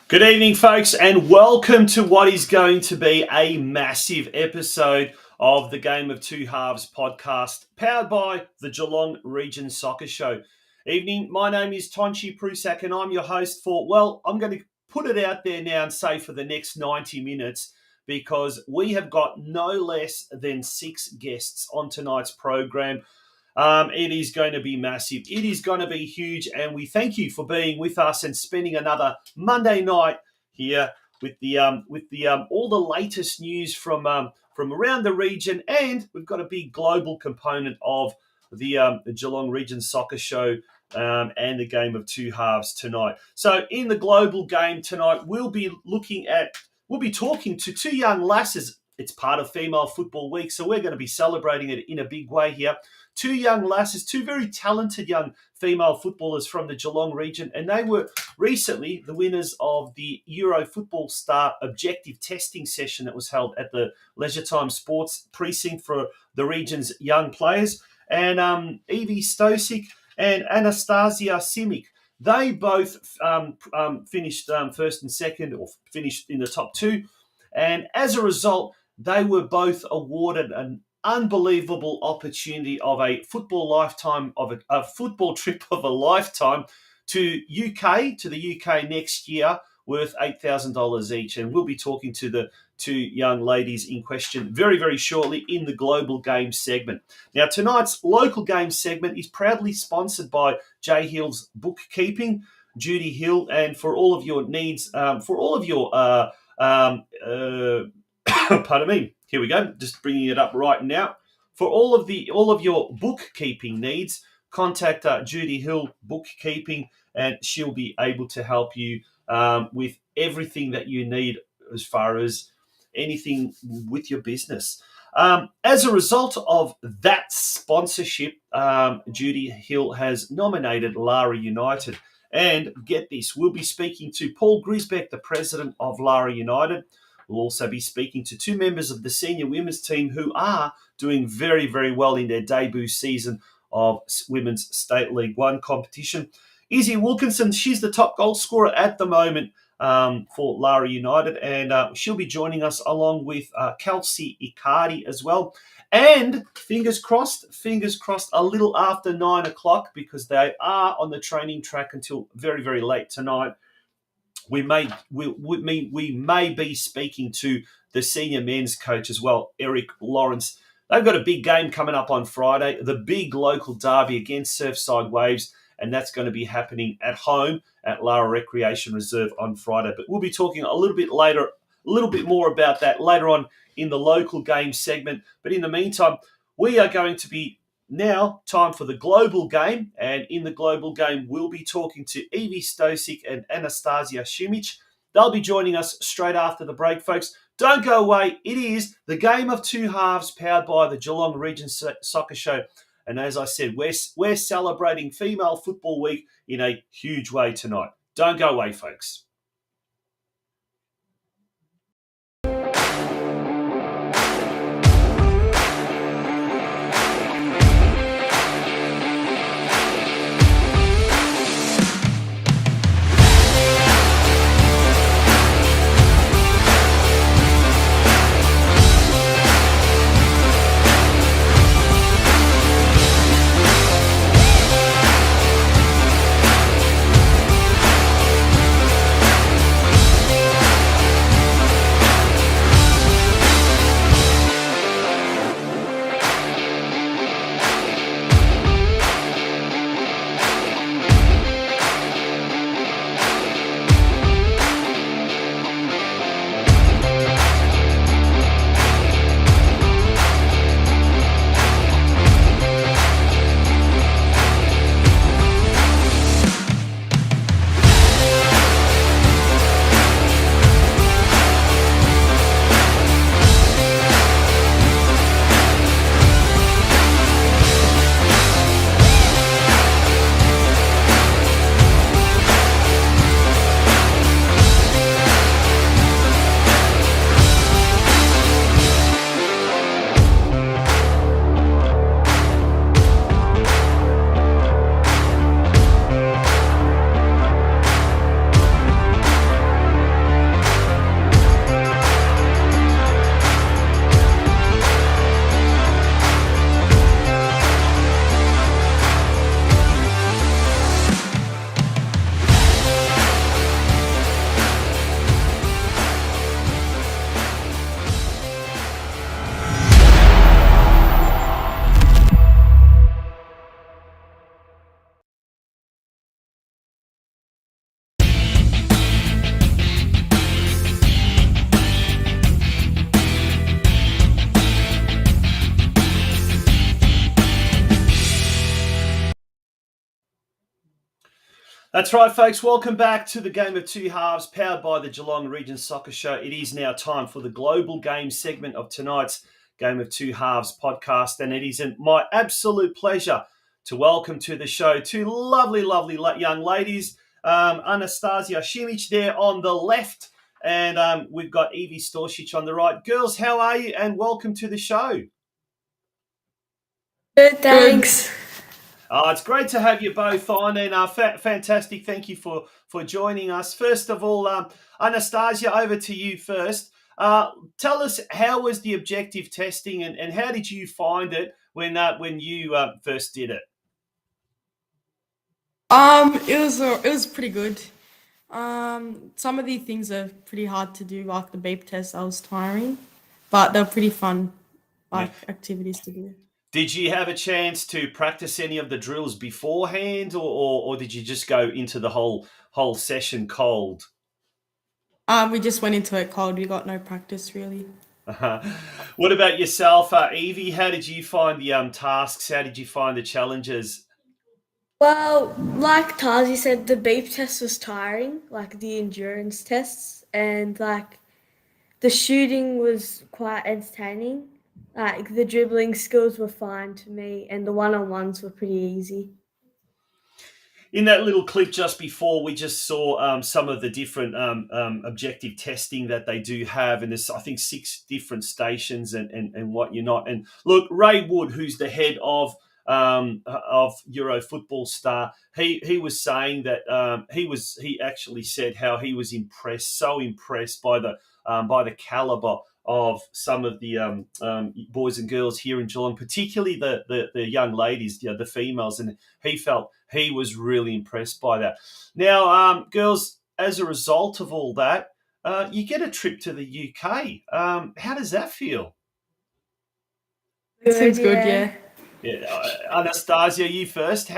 Good evening, folks, and welcome to what is going to be a massive episode of the Game of Two Halves podcast, powered by the Geelong Region Soccer Show. Evening, my name is Tonchi Prusak, and I'm your host for, well, I'm going to put it out there now and say for the next 90 minutes, because we have got no less than 6 guests on tonight's program. It is going to be massive. It is going to be huge, and we thank you for being with us and spending another Monday night here with the all the latest news from around the region, and we've got a big global component of the Geelong Region Soccer Show and the Game of Two Halves tonight. So in the global game tonight, we'll be talking to 2 young lasses. It's part of Female Football Week, so we're going to be celebrating it in a big way here. 2 young lasses, 2 very talented young female footballers from the Geelong region, and they were recently the winners of the Euro Football Star objective testing session that was held at the Leisure Time Sports Precinct for the region's young players. And EVIE STOSIC and ANASTAZIJA SIMIC, they both finished first and second, or finished in the top 2. And as a result, they were both awarded an unbelievable opportunity of a football trip of a lifetime to the UK next year, worth $8,000 each. And we'll be talking to the 2 young ladies in question very, very shortly in the global game segment. Now, tonight's local game segment is proudly sponsored by J Hill's Bookkeeping, Judy Hill, and for all of your needs, pardon me. Here we go. Just bringing it up right now. For all of your bookkeeping needs, contact Judy Hill Bookkeeping, and she'll be able to help you with everything that you need as far as anything with your business. As a result of that sponsorship, Judy Hill has nominated Lara United. And get this, we'll be speaking to PAUL GRZYBEK, the president of Lara United. We'll also be speaking to 2 members of the senior women's team who are doing very, very well in their debut season of Women's State League 1 competition. IZZY Wilkinson, she's the top goal scorer at the moment for Lara United, and she'll be joining us along with KASEY ICARDI as well. And fingers crossed, a little after 9 o'clock, because they are on the training track until very, very late tonight. We may be speaking to the senior men's coach as well, Eric Lawrence. They've got a big game coming up on Friday, the big local derby against Surfside Waves, and that's going to be happening at home at Lara Recreation Reserve on Friday. But we'll be talking a little bit more about that later on in the local game segment. But in the meantime, we are going to be now time for the global game, and in the global game, we'll be talking to EVIE STOSIC and ANASTAZIJA SIMIC. They'll be joining us straight after the break, folks. Don't go away. It is the Game of Two Halves, powered by the Geelong Region Soccer Show. And as I said, we're celebrating Female Football Week in a huge way tonight. Don't go away, folks. That's right, folks. Welcome back to the Game of Two Halves, powered by the Geelong Region Soccer Show. It is now time for the global game segment of tonight's Game of Two Halves podcast, and it is my absolute pleasure to welcome to the show two lovely young ladies. ANASTAZIJA SIMIC there on the left, and we've got EVIE STOSIC on the right. Girls, how are you? And welcome to the show. Good, thanks. It's great to have you both on, and fantastic. Thank you for joining us. First of all, ANASTAZIJA, over to you first. Tell us, how was the objective testing, and how did you find it when you first did it? It was pretty good. Some of the things are pretty hard to do, like the beep test. I was tiring, but they're pretty fun, activities to do. Did you have a chance to practice any of the drills beforehand, or did you just go into the whole session cold? We just went into it cold. We got no practice really. What about yourself, Evie? How did you find the tasks? How did you find the challenges? Well, like Tazi said, the beep test was tiring, like the endurance tests, and like the shooting was quite entertaining. Like the dribbling skills were fine to me, and the one-on-ones were pretty easy. In that little clip just before, we just saw some of the different objective testing that they do have, and there's, I think, 6 different stations and what you're not. And look, Ray Wood, who's the head of Euro Football Star, he was saying that he actually said how he was so impressed by the caliber of some of the boys and girls here in Geelong, particularly the young ladies, the females, and he felt he was really impressed by that. Now, girls, as a result of all that, you get a trip to the UK. How does that feel? It seems good, yeah. ANASTAZIJA, you first.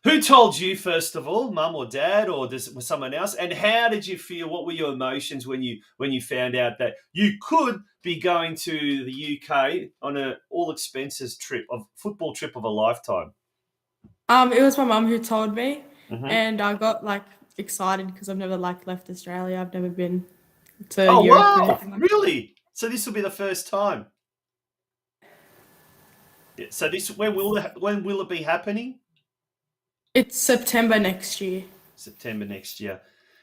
Who told you, first of all, mum or dad, or was someone else? And how did you feel? What were your emotions when you found out that you could be going to the UK on an all expenses football trip of a lifetime? It was my mum who told me, Mm-hmm. and I got excited because I've never left Australia. I've never been to Oh, Europe or wow! anything like that. Really? So this will be the first time. Yeah, so when will it be happening? It's September next year. September next year.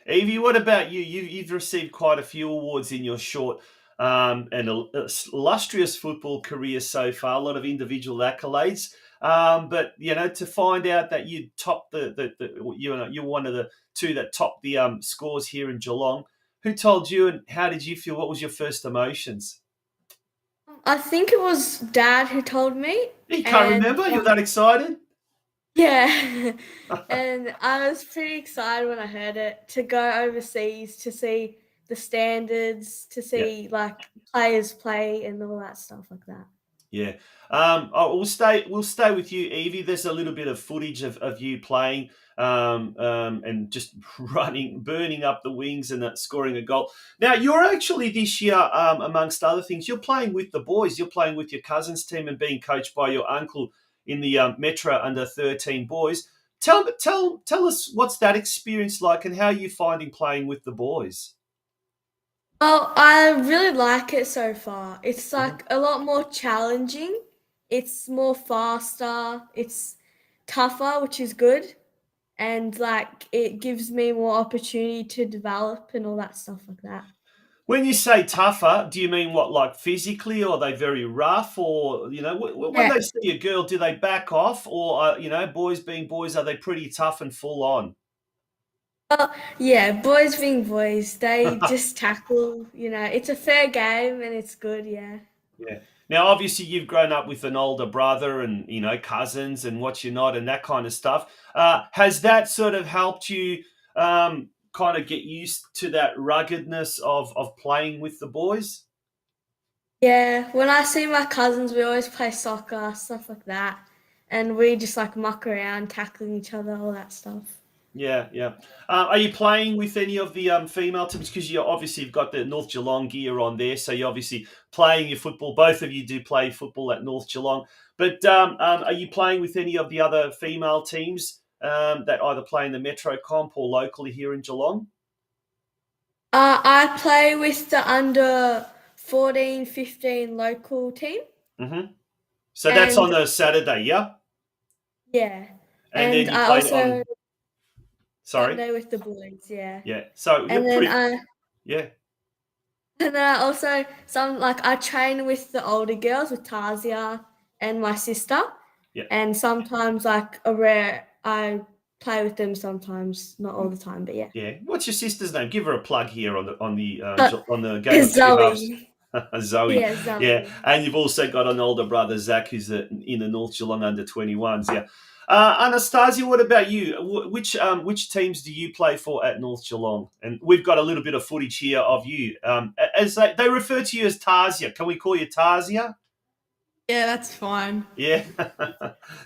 Evie, what about you? You've received quite a few awards in your short and illustrious football career so far. A lot of individual accolades, but to find out that you topped you're one of the 2 that topped the scores here in Geelong. Who told you, and how did you feel? What was your first emotions? I think it was Dad who told me. You can't remember? You're that excited? Yeah, and I was pretty excited when I heard it, to go overseas to see the standards, to see players play and all that stuff like that. Yeah. We'll stay with you, Evie. There's a little bit of footage of you playing and just burning up the wings and scoring a goal. Now, you're actually this year, amongst other things, you're playing with the boys. You're playing with your cousins' team and being coached by your uncle in the Metro under-13 boys. Tell us, what's that experience like, and how are you finding playing with the boys? Well, I really like it so far. It's a lot more challenging. It's more faster. It's tougher, which is good. And it gives me more opportunity to develop and all that stuff like that. When you say tougher, do you mean what, like physically, or are they very rough, or when they see a girl, do they back off, or boys being boys, are they pretty tough and full on? Yeah, boys being boys, they just tackle. It's a fair game and it's good. Yeah. Yeah. Now, obviously, you've grown up with an older brother and cousins and what you're not and that kind of stuff. Has that sort of helped you kind of get used to that ruggedness of playing with the boys? Yeah, when I see my cousins, we always play soccer, stuff like that. And we just muck around, tackling each other, all that stuff. Yeah, yeah. Are you playing with any of the female teams? Because you obviously have got the North Geelong gear on there, so you're obviously playing your football. Both of you do play football at North Geelong. But are you playing with any of the other female teams that either play in the Metro Comp or locally here in Geelong? I play with the under 14, 15 local team. Mm-hmm. So that's on a Saturday, yeah? Yeah. And then And you I play also on... Sorry? Sunday with the boys, yeah. Yeah. So you're And then pretty... Yeah. I also I train with the older girls with Tasia and my sister. Yeah. And sometimes I play with them sometimes, not all the time, but yeah. Yeah. What's your sister's name? Give her a plug here on the Game of It's Two Halves. Zoe. Zoe. Yeah, Zoe. Yeah. And you've also got an older brother, Zach, who's in the North Geelong under-21s. Yeah. Anastasia, what about you? Which teams do you play for at North Geelong? And we've got a little bit of footage here of you. As they refer to you as Tasia. Can we call you Tasia? Yeah, that's fine. Yeah.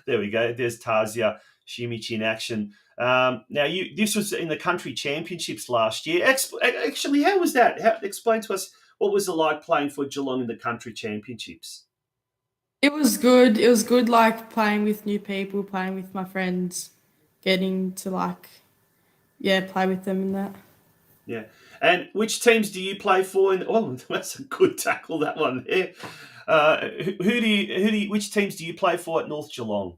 There we go. There's Tasia Simic in action. Now, this was in the country championships last year. Actually, how was that? Explain to us, what was it like playing for Geelong in the country championships? It was good. It was good, like playing with new people, playing with my friends, getting to play with them and that. Yeah. And which teams do you play for? Oh, that's a good tackle, that one there. Which teams do you play for at North Geelong?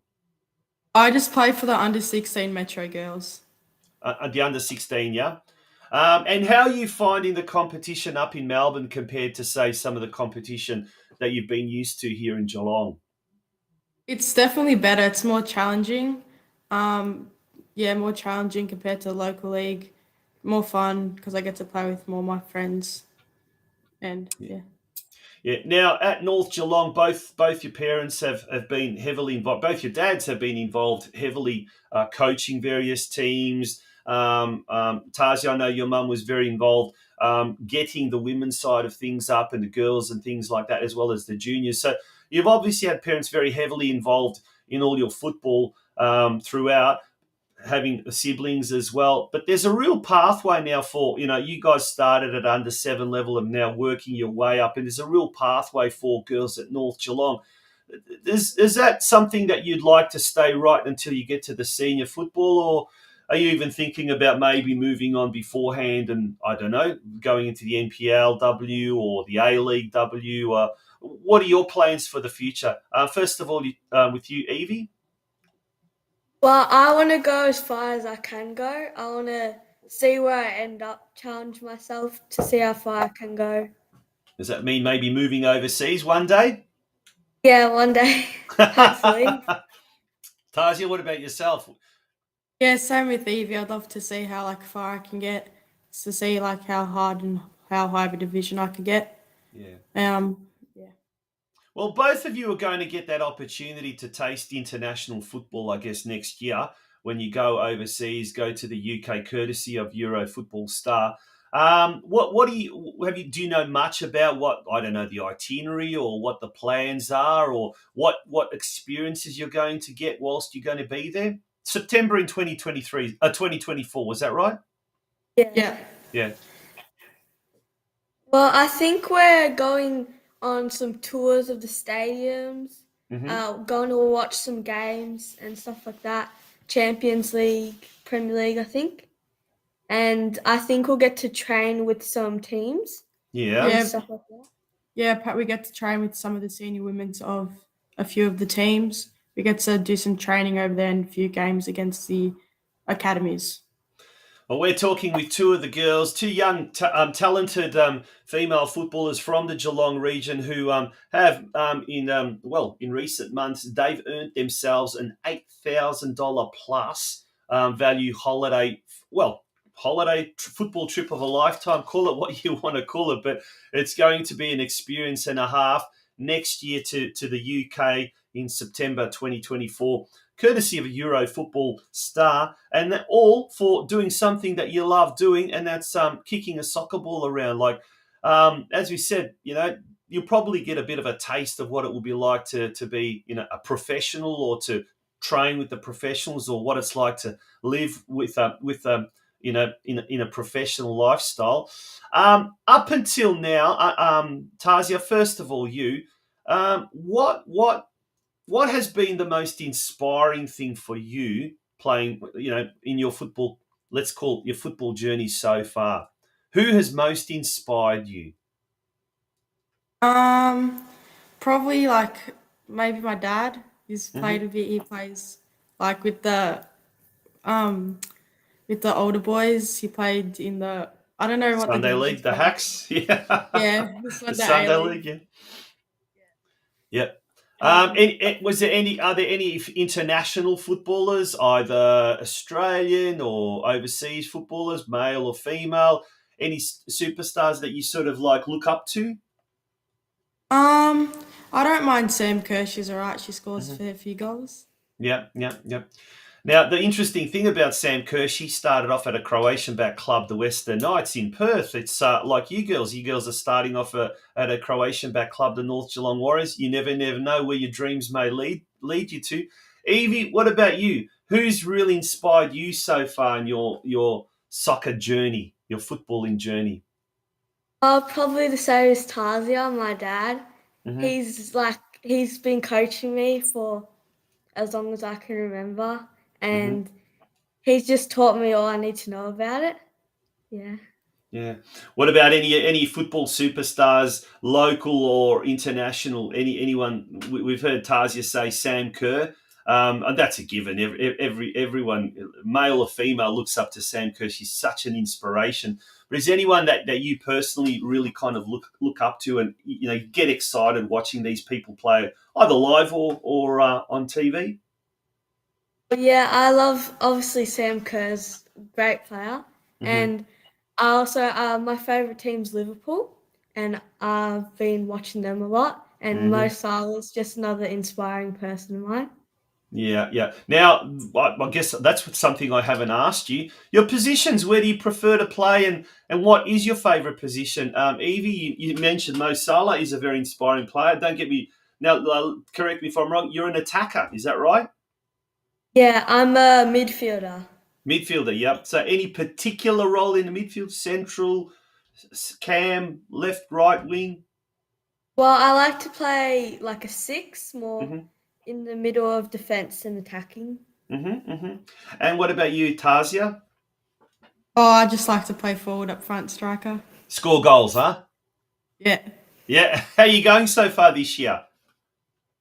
I just play for the under 16 Metro girls. The under 16, yeah. And how are you finding the competition up in Melbourne compared to, say, some of the competition that you've been used to here in Geelong? It's definitely better. It's more challenging. More challenging compared to the local league. More fun because I get to play with more of my friends. And yeah. Yeah. Now at North Geelong, both your parents have been heavily involved. Both your dads have been involved heavily, coaching various teams. Tasia, I know your mum was very involved, getting the women's side of things up and the girls and things like that, as well as the juniors. So you've obviously had parents very heavily involved in all your football throughout, having siblings as well. But there's a real pathway now for, you guys started at under 7 level and now working your way up, and there's a real pathway for girls at North Geelong. Is that something that you'd like to stay right until you get to the senior football, or are you even thinking about maybe moving on beforehand and, I don't know, going into the NPL W or the A-League W? What are your plans for the future? First of all, with you, Evie? Well, I want to go as far as I can go. I want to see where I end up, challenge myself to see how far I can go. Does that mean maybe moving overseas one day? Yeah, one day, hopefully. Tasia, what about yourself? Yeah, same with Evie. I'd love to see how far I can get, to see how hard and how high of a division I can get. Yeah. Yeah. Well, both of you are going to get that opportunity to taste international football, I guess, next year when you go overseas, go to the UK, courtesy of Euro Football Star. Do you know much about the itinerary or what the plans are, or what experiences you're going to get whilst you're going to be there? September in 2024, was that right? Yeah. Yeah. Well, I think we're going on some tours of the stadiums, going to watch some games and stuff like that. Champions League, Premier League, I think. And I think we'll get to train with some teams. Yeah. And stuff like that. Yeah, we get to train with some of the senior women's of a few of the teams. We get to do some training over there and a few games against the academies. Well, we're talking with two of the girls, two young, talented female footballers from the Geelong region who have, in recent months, they've earned themselves an $8,000 plus value holiday football trip of a lifetime. Call it what you want to call it, but it's going to be an experience and a half next year to the UK in September 2024. Courtesy of a Euro Football Star, and that all for doing something that you love doing, and that's kicking a soccer ball around. As we said, you'll probably get a bit of a taste of what it will be like to be, a professional, or to train with the professionals, or what it's like to live with in a professional lifestyle. Up until now, Tasia, first of all, what has been the most inspiring thing for you playing, in your football, let's call it your football journey so far? Who has most inspired you? Probably like maybe my dad. He's Mm-hmm. played a bit. He plays like with the older boys. He played in the I don't know what the Sunday League, division's the called. Hacks, yeah. Yeah, the The Sunday Sunday A-League. League, yeah. Yep. Um, Are there any international footballers, either Australian or overseas footballers, male or female? Any superstars that you sort of like look up to? I don't mind Sam Kerr. She's alright. She scores a Mm-hmm. fair few goals. Yeah. Now, the interesting thing about Sam Kerr, she started off at a Croatian-backed club, the Western Knights in Perth. It's like you girls. You girls are starting off at a Croatian-backed club, the North Geelong Warriors. You never know where your dreams may lead you to. Evie, what about you? Who's really inspired you so far in your soccer journey, your footballing journey? Probably the same as Tarzia, my dad. Mm-hmm. He's been coaching me for as long as I can remember, Mm-hmm. and he's just taught me all I need to know about it. Yeah. Yeah. What about any football superstars, local or international? Anyone? We've heard Tarzia say Sam Kerr, and that's a given. Everyone, male or female, looks up to Sam Kerr. She's such an inspiration. But is there anyone that you personally really kind of look up to, and get excited watching these people play, either live or on TV? But yeah, I love obviously Sam Kerr's a great player, Mm-hmm. and I also my favorite team's Liverpool, and I've been watching them a lot. And Mo Mm-hmm. Salah's just another inspiring person of mine. Yeah. Now, I guess that's something I haven't asked you. Your positions, where do you prefer to play, and what is your favourite position? Evie, you mentioned Mo Salah is a very inspiring player. Don't get me now. Correct me if I'm wrong. You're an attacker, is that right? Yeah, I'm a midfielder. Midfielder, yep. So, any particular role in the midfield? Central, cam, left, right wing. Well, I like to play like a 6, more Mm-hmm. in the middle of defense and attacking. And what about you, Tarzia? Oh, I just like to play forward up front, striker. Score goals, huh? Yeah. Yeah. How are you going so far this year?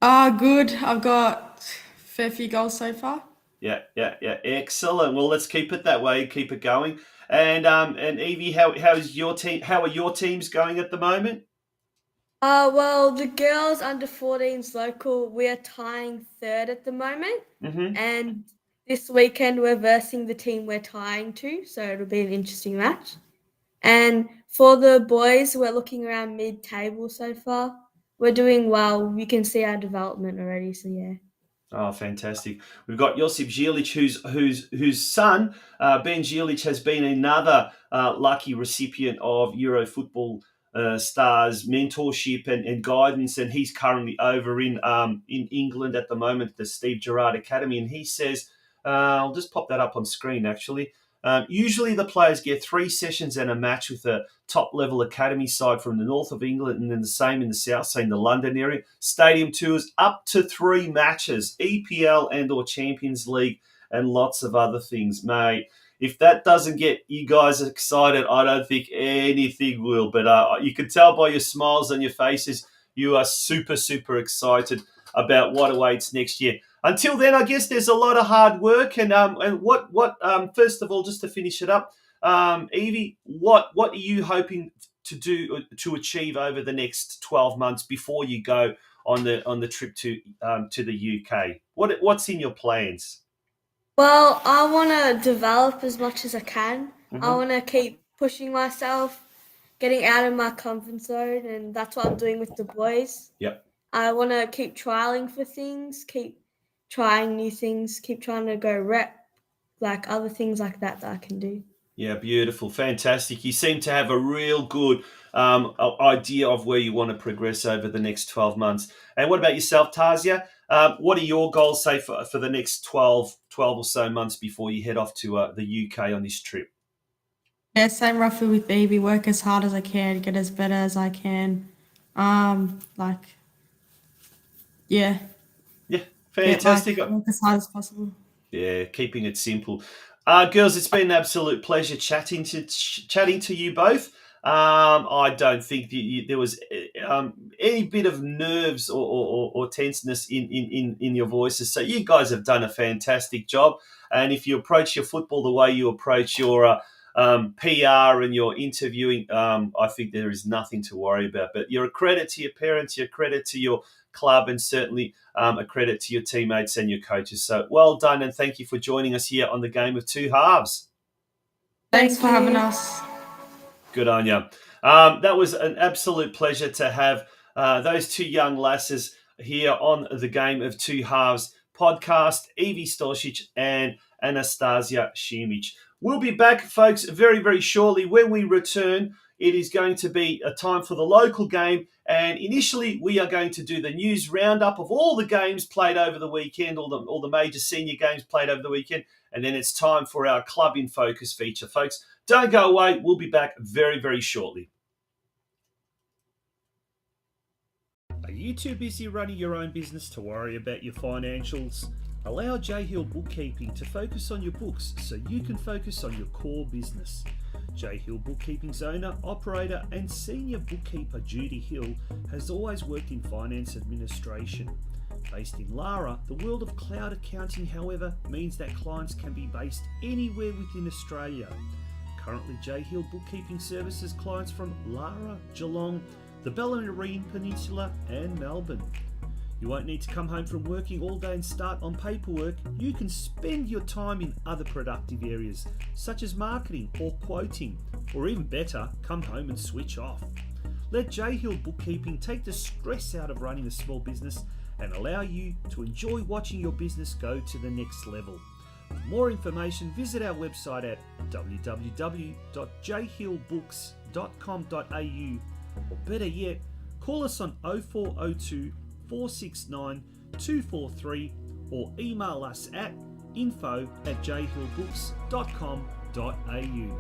Good. I've got a fair few goals so far. Yeah. Excellent. Well, let's keep it that way. Keep it going. And Evie, how is your team? How are your teams going at the moment? Well, the girls under 14s local, we're tying third at the moment, Mm-hmm. and this weekend we're versing the team we're tying to, so it'll be an interesting match. And for the boys, we're looking around mid-table so far. We're doing well. You can see our development already, so yeah. Oh, fantastic! We've got Josip Zilic, whose son Ben Zilic has been another lucky recipient of Euro Football Stars mentorship and guidance, and he's currently over in England at the moment, the Steve Gerrard Academy. And he says, I'll just pop that up on screen actually. Usually the players get 3 sessions and a match with a top-level academy side from the north of England, and then the same in the south, say in the London area. Stadium tours, up to 3 matches, EPL and or Champions League, and lots of other things, mate. If that doesn't get you guys excited, I don't think anything will. But you can tell by your smiles on your faces, you are super, super excited about what awaits next year. Until then, I guess there's a lot of hard work. And what first of all, just to finish it up, Evie, what are you hoping to achieve over the next 12 months before you go on the trip to the UK? What's in your plans? Well, I want to develop as much as I can. I Mm-hmm. want to keep pushing myself, getting out of my comfort zone, and that's what I'm doing with the boys. Yep. I want to keep trialing for things, keep trying new things, keep trying to go rep, like other things like that I can do. Yeah, beautiful, fantastic. You seem to have a real good idea of where you want to progress over the next 12 months. And what about yourself, Tarzia? What are your goals, say, for the next 12 or so months before you head off to the UK on this trip? Yeah, same roughly with baby. Work as hard as I can, get as better as I can. Yeah, Yeah, get fantastic. work as hard as possible. Yeah, keeping it simple. Girls, it's been an absolute pleasure chatting to you both. I don't think there was any bit of nerves or tenseness in your voices. So you guys have done a fantastic job. And if you approach your football the way you approach your PR and your interviewing, I think there is nothing to worry about. But you're a credit to your parents, you're a credit to your club, and certainly a credit to your teammates and your coaches. So well done, and thank you for joining us here on the Game of Two Halves. Thanks for having you. us. Good on you. That was an absolute pleasure to have those two young lasses here on the Game of Two Halves podcast, EVIE STOSIC and ANASTAZIJA SIMIC. We'll be back, folks, very, very shortly. When we return, it is going to be a time for the local game. And initially, we are going to do the news roundup of all the games played over the weekend, all the major senior games played over the weekend. And then it's time for our Club in Focus feature, folks. Don't go away. We'll be back very, very shortly. Are you too busy running your own business to worry about your financials? Allow J Hill Bookkeeping to focus on your books so you can focus on your core business. J Hill Bookkeeping's owner, operator and senior bookkeeper Judy Hill has always worked in finance administration. Based in Lara, the world of cloud accounting, however, means that clients can be based anywhere within Australia. Currently, J Hill Bookkeeping services clients from Lara, Geelong, the Bellarine Peninsula and Melbourne. You won't need to come home from working all day and start on paperwork. You can spend your time in other productive areas, such as marketing or quoting, or even better, come home and switch off. Let J Hill Bookkeeping take the stress out of running a small business and allow you to enjoy watching your business go to the next level. For more information, visit our website at www.jhillbooks.com.au, or better yet, call us on 0402 469 243 or email us at info@jhillbooks.com.au.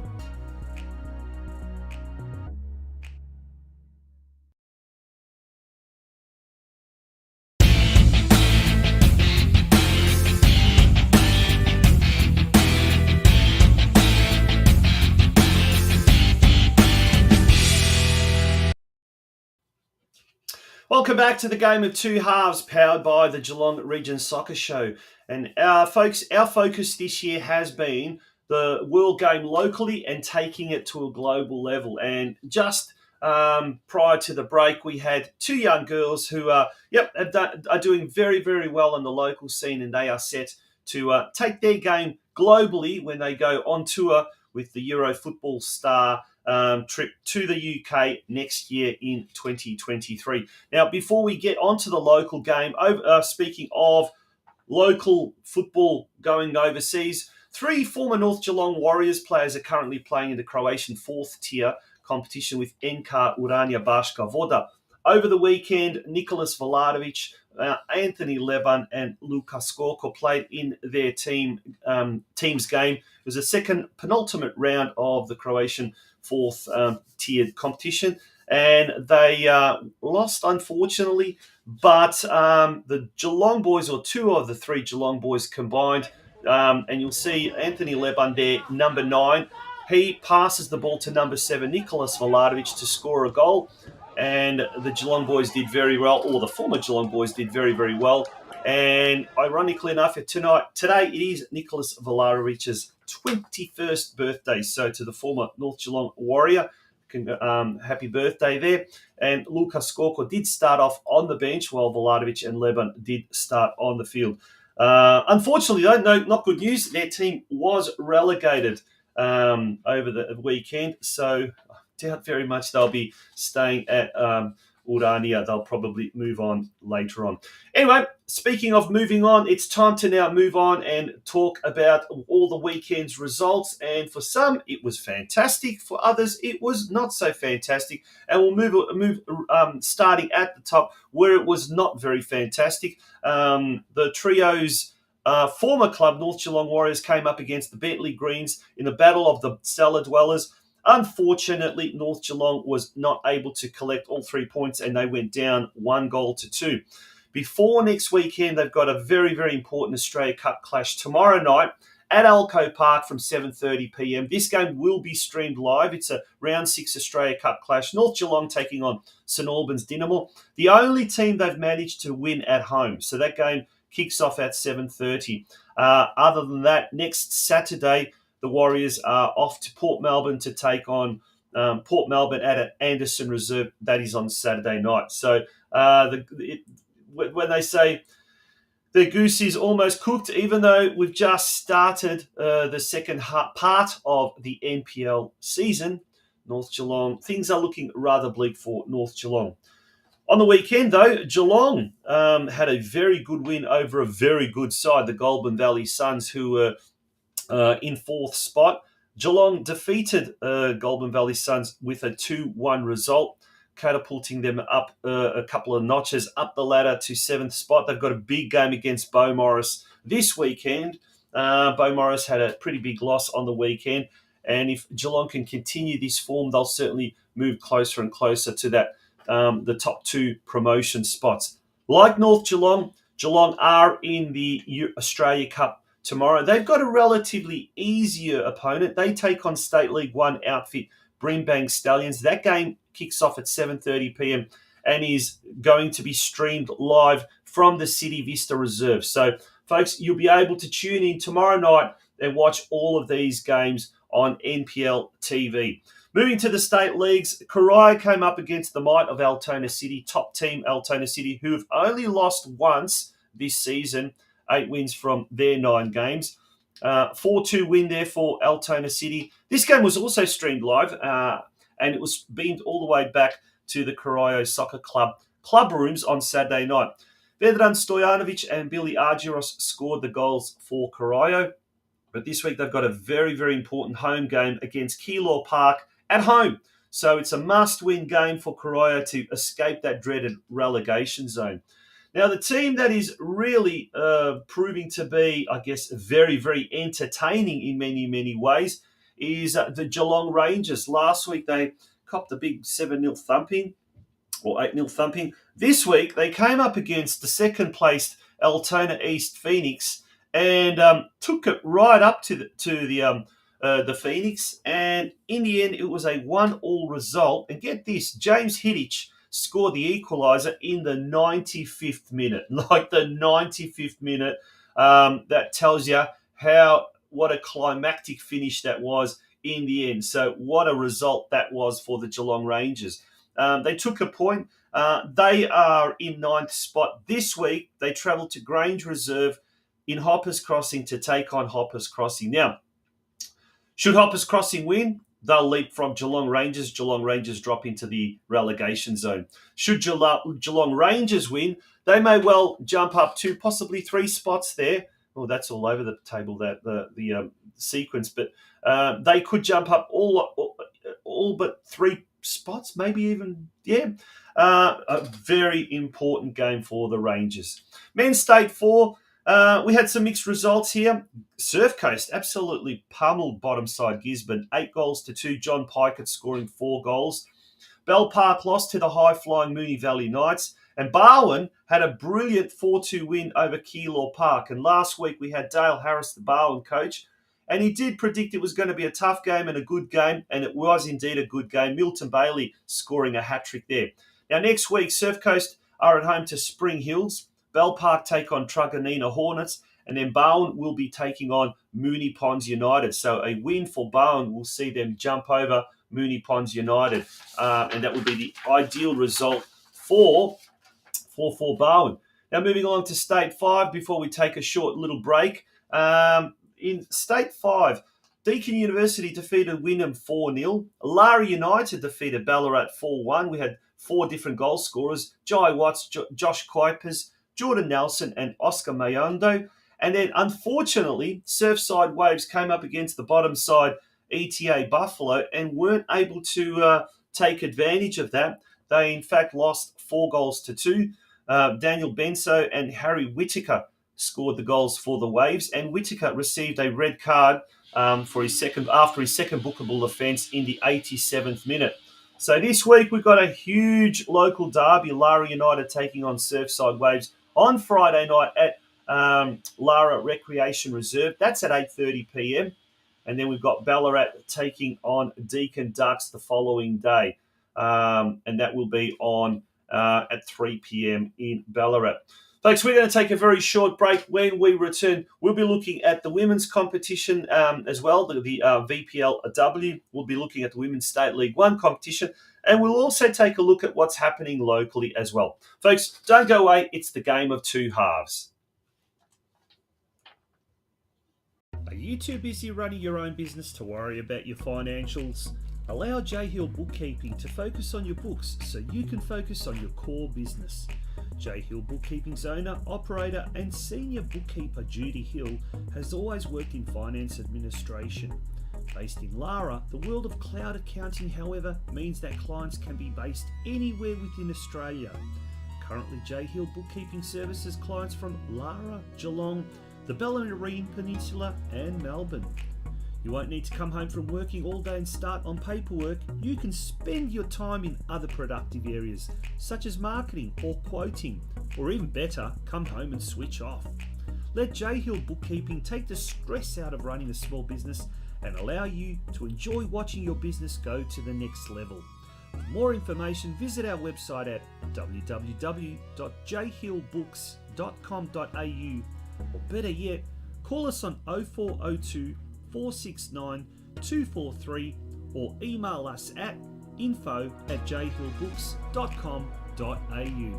Welcome back to the Game of Two Halves, powered by the Geelong Region Soccer Show. And folks, our focus this year has been the World Game locally and taking it to a global level. And just prior to the break, we had two young girls who are doing very, very well in the local scene, and they are set to take their game globally when they go on tour with the Euro football star trip to the UK next year in 2023. Now, before we get onto the local game, speaking of local football going overseas, 3 former North Geelong Warriors players are currently playing in the Croatian 4th tier competition with NK Urania Baška Voda. Over the weekend, Nicholas Vladovic, Anthony Leban and Luka Skorko played in their team's game. It was the second penultimate round of the Croatian 4th tiered competition, and they lost, unfortunately, but the Geelong boys, or 2 of the 3 Geelong boys combined, and you'll see Anthony Leban there, number 9, he passes the ball to number 7, Nicholas Vladovic, to score a goal. And the Geelong boys did very well, or the former Geelong boys did very, very well. And ironically enough, today it is Nicholas Vladovic's 21st birthday. So to the former North Geelong Warrior, happy birthday there. And Luka Skorko did start off on the bench, while Vladovic and Leban did start on the field. Unfortunately, though, not good news. Their team was relegated over the weekend. So doubt very much they'll be staying at Urania. They'll probably move on later on. Anyway, speaking of moving on, it's time to now move on and talk about all the weekend's results. And for some, it was fantastic. For others, it was not so fantastic. And we'll move starting at the top where it was not very fantastic. The trio's former club, North Geelong Warriors, came up against the Bentley Greens in the Battle of the Cellar Dwellers. Unfortunately, North Geelong was not able to collect all 3 points, and they went down 1-2. Before next weekend, they've got a very, very important Australia Cup clash tomorrow night at Alco Park from 7:30 p.m. This game will be streamed live. It's a round 6 Australia Cup clash. North Geelong taking on St Albans Dynamo, the only team they've managed to win at home. So that game kicks off at 7:30. Other than that, next Saturday, the Warriors are off to Port Melbourne to take on Port Melbourne at Anderson Reserve. That is on Saturday night. So when they say the goose is almost cooked, even though we've just started the second part of the NPL season, North Geelong, things are looking rather bleak for North Geelong. On the weekend, though, Geelong had a very good win over a very good side, the Goulburn Valley Suns, who were in fourth spot. Geelong defeated Goulburn Valley Suns with a 2-1 result, catapulting them up a couple of notches up the ladder to 7th spot. They've got a big game against Beaumaris this weekend. Beaumaris had a pretty big loss on the weekend, and if Geelong can continue this form, they'll certainly move closer and closer to that the top 2 promotion spots. Like North Geelong, Geelong are in the Australia Cup tomorrow. They've got a relatively easier opponent. They take on State League 1 outfit Brimbank Stallions. That game kicks off at 7:30 p.m. and is going to be streamed live from the City Vista Reserve. So, folks, you'll be able to tune in tomorrow night and watch all of these games on NPL TV. Moving to the state leagues, Corio came up against the might of Altona City, top team Altona City, who have only lost once this season, 8 wins from their 9 games. 4-2 win there for Altona City. This game was also streamed live, and it was beamed all the way back to the Corio Soccer Club club rooms on Saturday night. Vedran Stojanovic and Billy Argyros scored the goals for Corio. But this week they've got a very, very important home game against Keilor Park at home. So it's a must-win game for Corio to escape that dreaded relegation zone. Now, the team that is really proving to be, I guess, very, very entertaining in many, many ways is the Geelong Rangers. Last week, they copped a big 7-0 thumping, or 8-0 thumping. This week, they came up against the second-placed Altona East Phoenix and took it right up to the Phoenix. And in the end, it was a 1-1 result. And get this, James Hiddich scored the equaliser in the 95th minute. Like the 95th minute. That tells you what a climactic finish that was in the end. So what a result that was for the Geelong Rangers. They took a point. They are in 9th spot. This week, they travel to Grange Reserve in Hoppers Crossing to take on Hoppers Crossing. Now, should Hoppers Crossing win, they'll leap from Geelong Rangers. Geelong Rangers drop into the relegation zone. Should Geelong Rangers win, they may well jump up to possibly 3 spots there. Well, that's all over the table, that the sequence. But they could jump up all but 3 spots, maybe even, a very important game for the Rangers. Men's State 4, we had some mixed results here. Surf Coast absolutely pummeled bottom side Gisborne, 8-2. John Pikett scoring 4 goals. Bell Park lost to the high-flying Moonee Valley Knights. And Barwon had a brilliant 4-2 win over Keilor Park. And last week we had Dale Harris, the Barwon coach, and he did predict it was going to be a tough game and a good game, and it was indeed a good game. Milton Bailey scoring a hat-trick there. Now, next week, Surf Coast are at home to Spring Hills. Bell Park take on Truganina Hornets, and then Barwon will be taking on Moonee Ponds United. So a win for Barwon will see them jump over Moonee Ponds United, and that would be the ideal result for Barwon. Now, moving on to State 5 before we take a short little break. In State 5, Deakin University defeated Wynnum 4-0. Lara United defeated Ballarat 4-1. We had 4 different goal scorers: Jai Watts, Josh Kuipers, Jordan Nelson, and Oscar Mayondo. And then, unfortunately, Surfside Waves came up against the bottom side ETA Buffalo and weren't able to take advantage of that. They, in fact, lost 4-2. Daniel Benso and Harry Whittaker scored the goals for the Waves, and Whittaker received a red card after his second bookable offence in the 87th minute. So this week we've got a huge local derby, Lara United taking on Surfside Waves on Friday night at Lara Recreation Reserve. That's at 8:30 p.m. And then we've got Ballarat taking on Deakin Ducks the following day. And that will be on at 3 p.m. in Ballarat. Folks, we're going to take a very short break. When we return, we'll be looking at the women's competition as well, the VPLW. We'll be looking at the Women's State League 1 competition, and we'll also take a look at what's happening locally as well. Folks, don't go away. It's the Game of Two Halves. Are you too busy running your own business to worry about your financials? Allow J Hill Bookkeeping to focus on your books so you can focus on your core business. J Hill Bookkeeping's owner, operator and senior bookkeeper Judy Hill has always worked in finance administration. Based in Lara, the world of cloud accounting, however, means that clients can be based anywhere within Australia. Currently, J Hill Bookkeeping services clients from Lara, Geelong, the Bellarine Peninsula and Melbourne. You won't need to come home from working all day and start on paperwork. You can spend your time in other productive areas, such as marketing or quoting, or even better, come home and switch off. Let J Hill Bookkeeping take the stress out of running a small business and allow you to enjoy watching your business go to the next level. For more information, visit our website at www.jhillbooks.com.au, or better yet, call us on 0402 469 243 or email us at info@jhillbooks.com.au.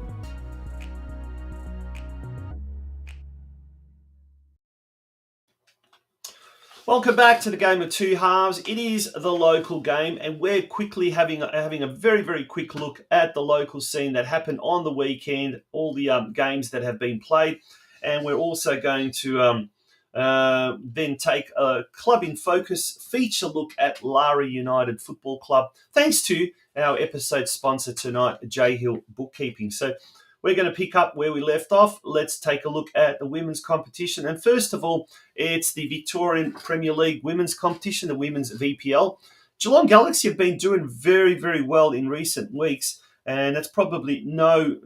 Welcome back to the Game of Two Halves. It is the local game, and we're quickly having a very, very quick look at the local scene that happened on the weekend, all the games that have been played, and we're also going to then take a Club in Focus feature look at Lara United Football Club, thanks to our episode sponsor tonight, J Hill Bookkeeping. So we're going to pick up where we left off. Let's take a look at the women's competition. And first of all, it's the Victorian Premier League women's competition, the women's VPL. Geelong Galaxy have been doing very, very well in recent weeks, and that's probably no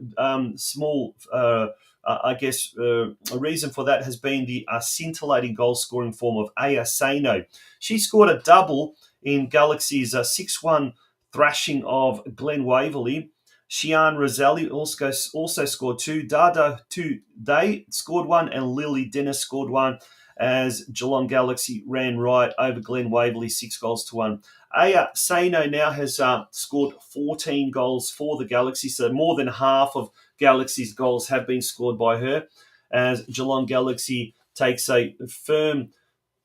small a reason for that has been the scintillating goal-scoring form of Aya Sano. She scored a double in Galaxy's 6-1 thrashing of Glen Waverley. Shian Roselli also scored two. Dada Day scored one, and Lily Dennis scored one as Geelong Galaxy ran right over Glen Waverley 6-1. Aya Sano now has scored 14 goals for the Galaxy, so more than half of Galaxy's goals have been scored by her, as Geelong Galaxy takes a firm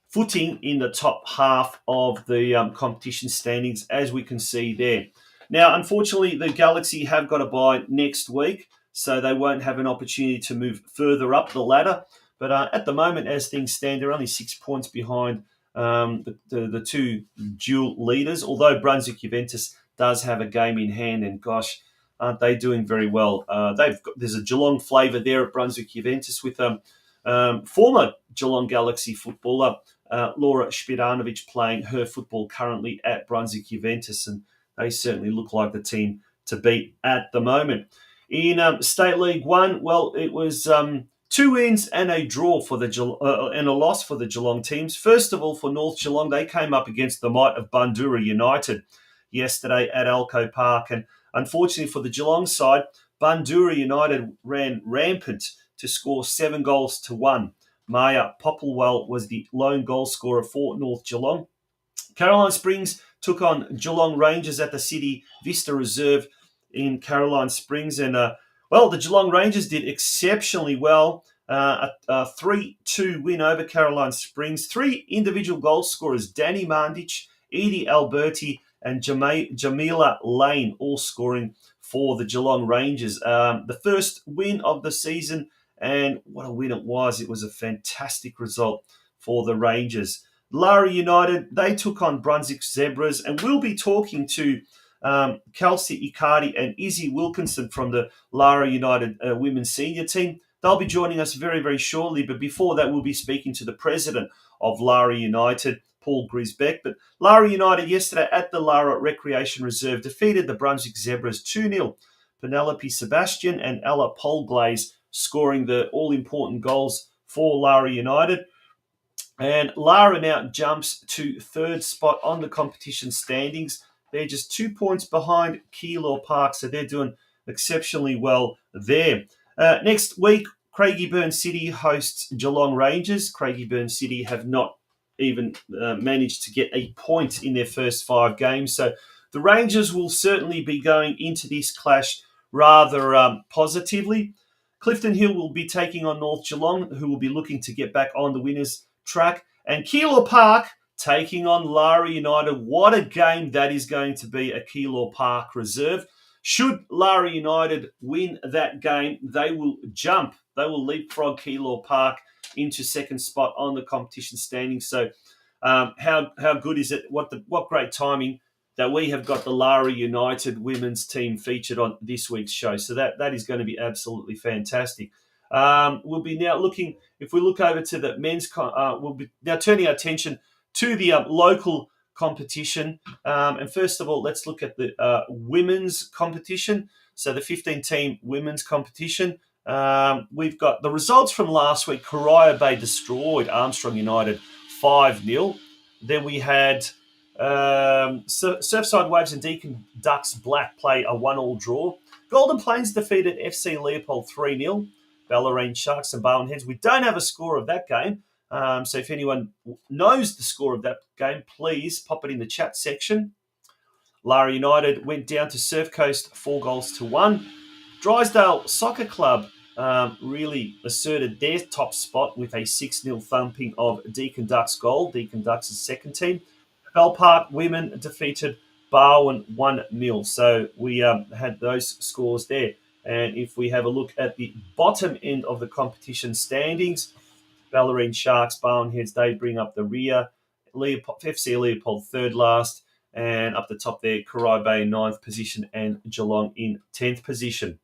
footing in the top half of the competition standings, as we can see there. Now, unfortunately, the Galaxy have got a bye next week, so they won't have an opportunity to move further up the ladder. But at the moment, as things stand, they're only 6 points behind the two dual leaders, although Brunswick Juventus does have a game in hand, and gosh, aren't they doing very well? There's a Geelong flavour there at Brunswick Juventus with former Geelong Galaxy footballer Laura Spiranovic playing her football currently at Brunswick Juventus, and they certainly look like the team to beat at the moment. In State League 1, well, it was 2 wins and a draw for and a loss for the Geelong teams. First of all, for North Geelong, they came up against the might of Bundoora United yesterday at Alco Park, and unfortunately for the Geelong side, Bundoora United ran rampant to score 7-1. Maya Popplewell was the lone goal scorer for North Geelong. Caroline Springs took on Geelong Rangers at the City Vista Reserve in Caroline Springs, and the Geelong Rangers did exceptionally well. A 3-2 win over Caroline Springs. 3 individual goal scorers, Danny Mandich, Edie Alberti, and Jamila Lane, all scoring for the Geelong Rangers. The first win of the season, and what a win it was. It was a fantastic result for the Rangers. Lara United, they took on Brunswick Zebras, and we'll be talking to KASEY, ICARDI and IZZY Wilkinson from the Lara United women's senior team. They'll be joining us very, very shortly, but before that, we'll be speaking to the president of Lara United, PAUL GRZYBEK. But Lara United yesterday at the Lara Recreation Reserve defeated the Brunswick Zebras 2-0. Penelope Sebastian and Ella Polglaze scoring the all-important goals for Lara United. And Lara now jumps to third spot on the competition standings. They're just 2 points behind Keilor Park, so they're doing exceptionally well there. Next week, Craigieburn City hosts Geelong Rangers. Craigieburn City have not even managed to get a point in their first 5 games. So the Rangers will certainly be going into this clash rather positively. Clifton Hill will be taking on North Geelong, who will be looking to get back on the winners' track. And Keilor Park taking on Lara United. What a game that is going to be at Keilor Park Reserve. Should Lara United win that game, they will jump. They will leapfrog Keilor Park into second spot on the competition standings. So how good is it? What great timing that we have got the Lara United women's team featured on this week's show. So that is going to be absolutely fantastic. We'll be now looking, if we look over to the men's, we'll be now turning our attention to the local competition. And first of all, let's look at the women's competition. So the 15-team women's competition. We've got the results from last week. Corio Bay destroyed Armstrong United 5-0. Then we had Surfside Waves and Deakin Ducks Black play a 1-1 draw. Golden Plains defeated FC Leopold 3-0. Bellarine Sharks and Barwon Heads. We don't have a score of that game. So if anyone knows the score of that game, please pop it in the chat section. Lara United went down to Surf Coast 4-1. Drysdale Soccer Club really asserted their top spot with a 6-0 thumping of Deakin Ducks goal. Deakin Ducks' second team. Bell Park women defeated Barwon 1-0. So we had those scores there. And if we have a look at the bottom end of the competition standings, Bellarine Sharks, Barwon Heads, they bring up the rear. FC Leopold third last. And up the top there, Corio Bay 9th position and Geelong in 10th position.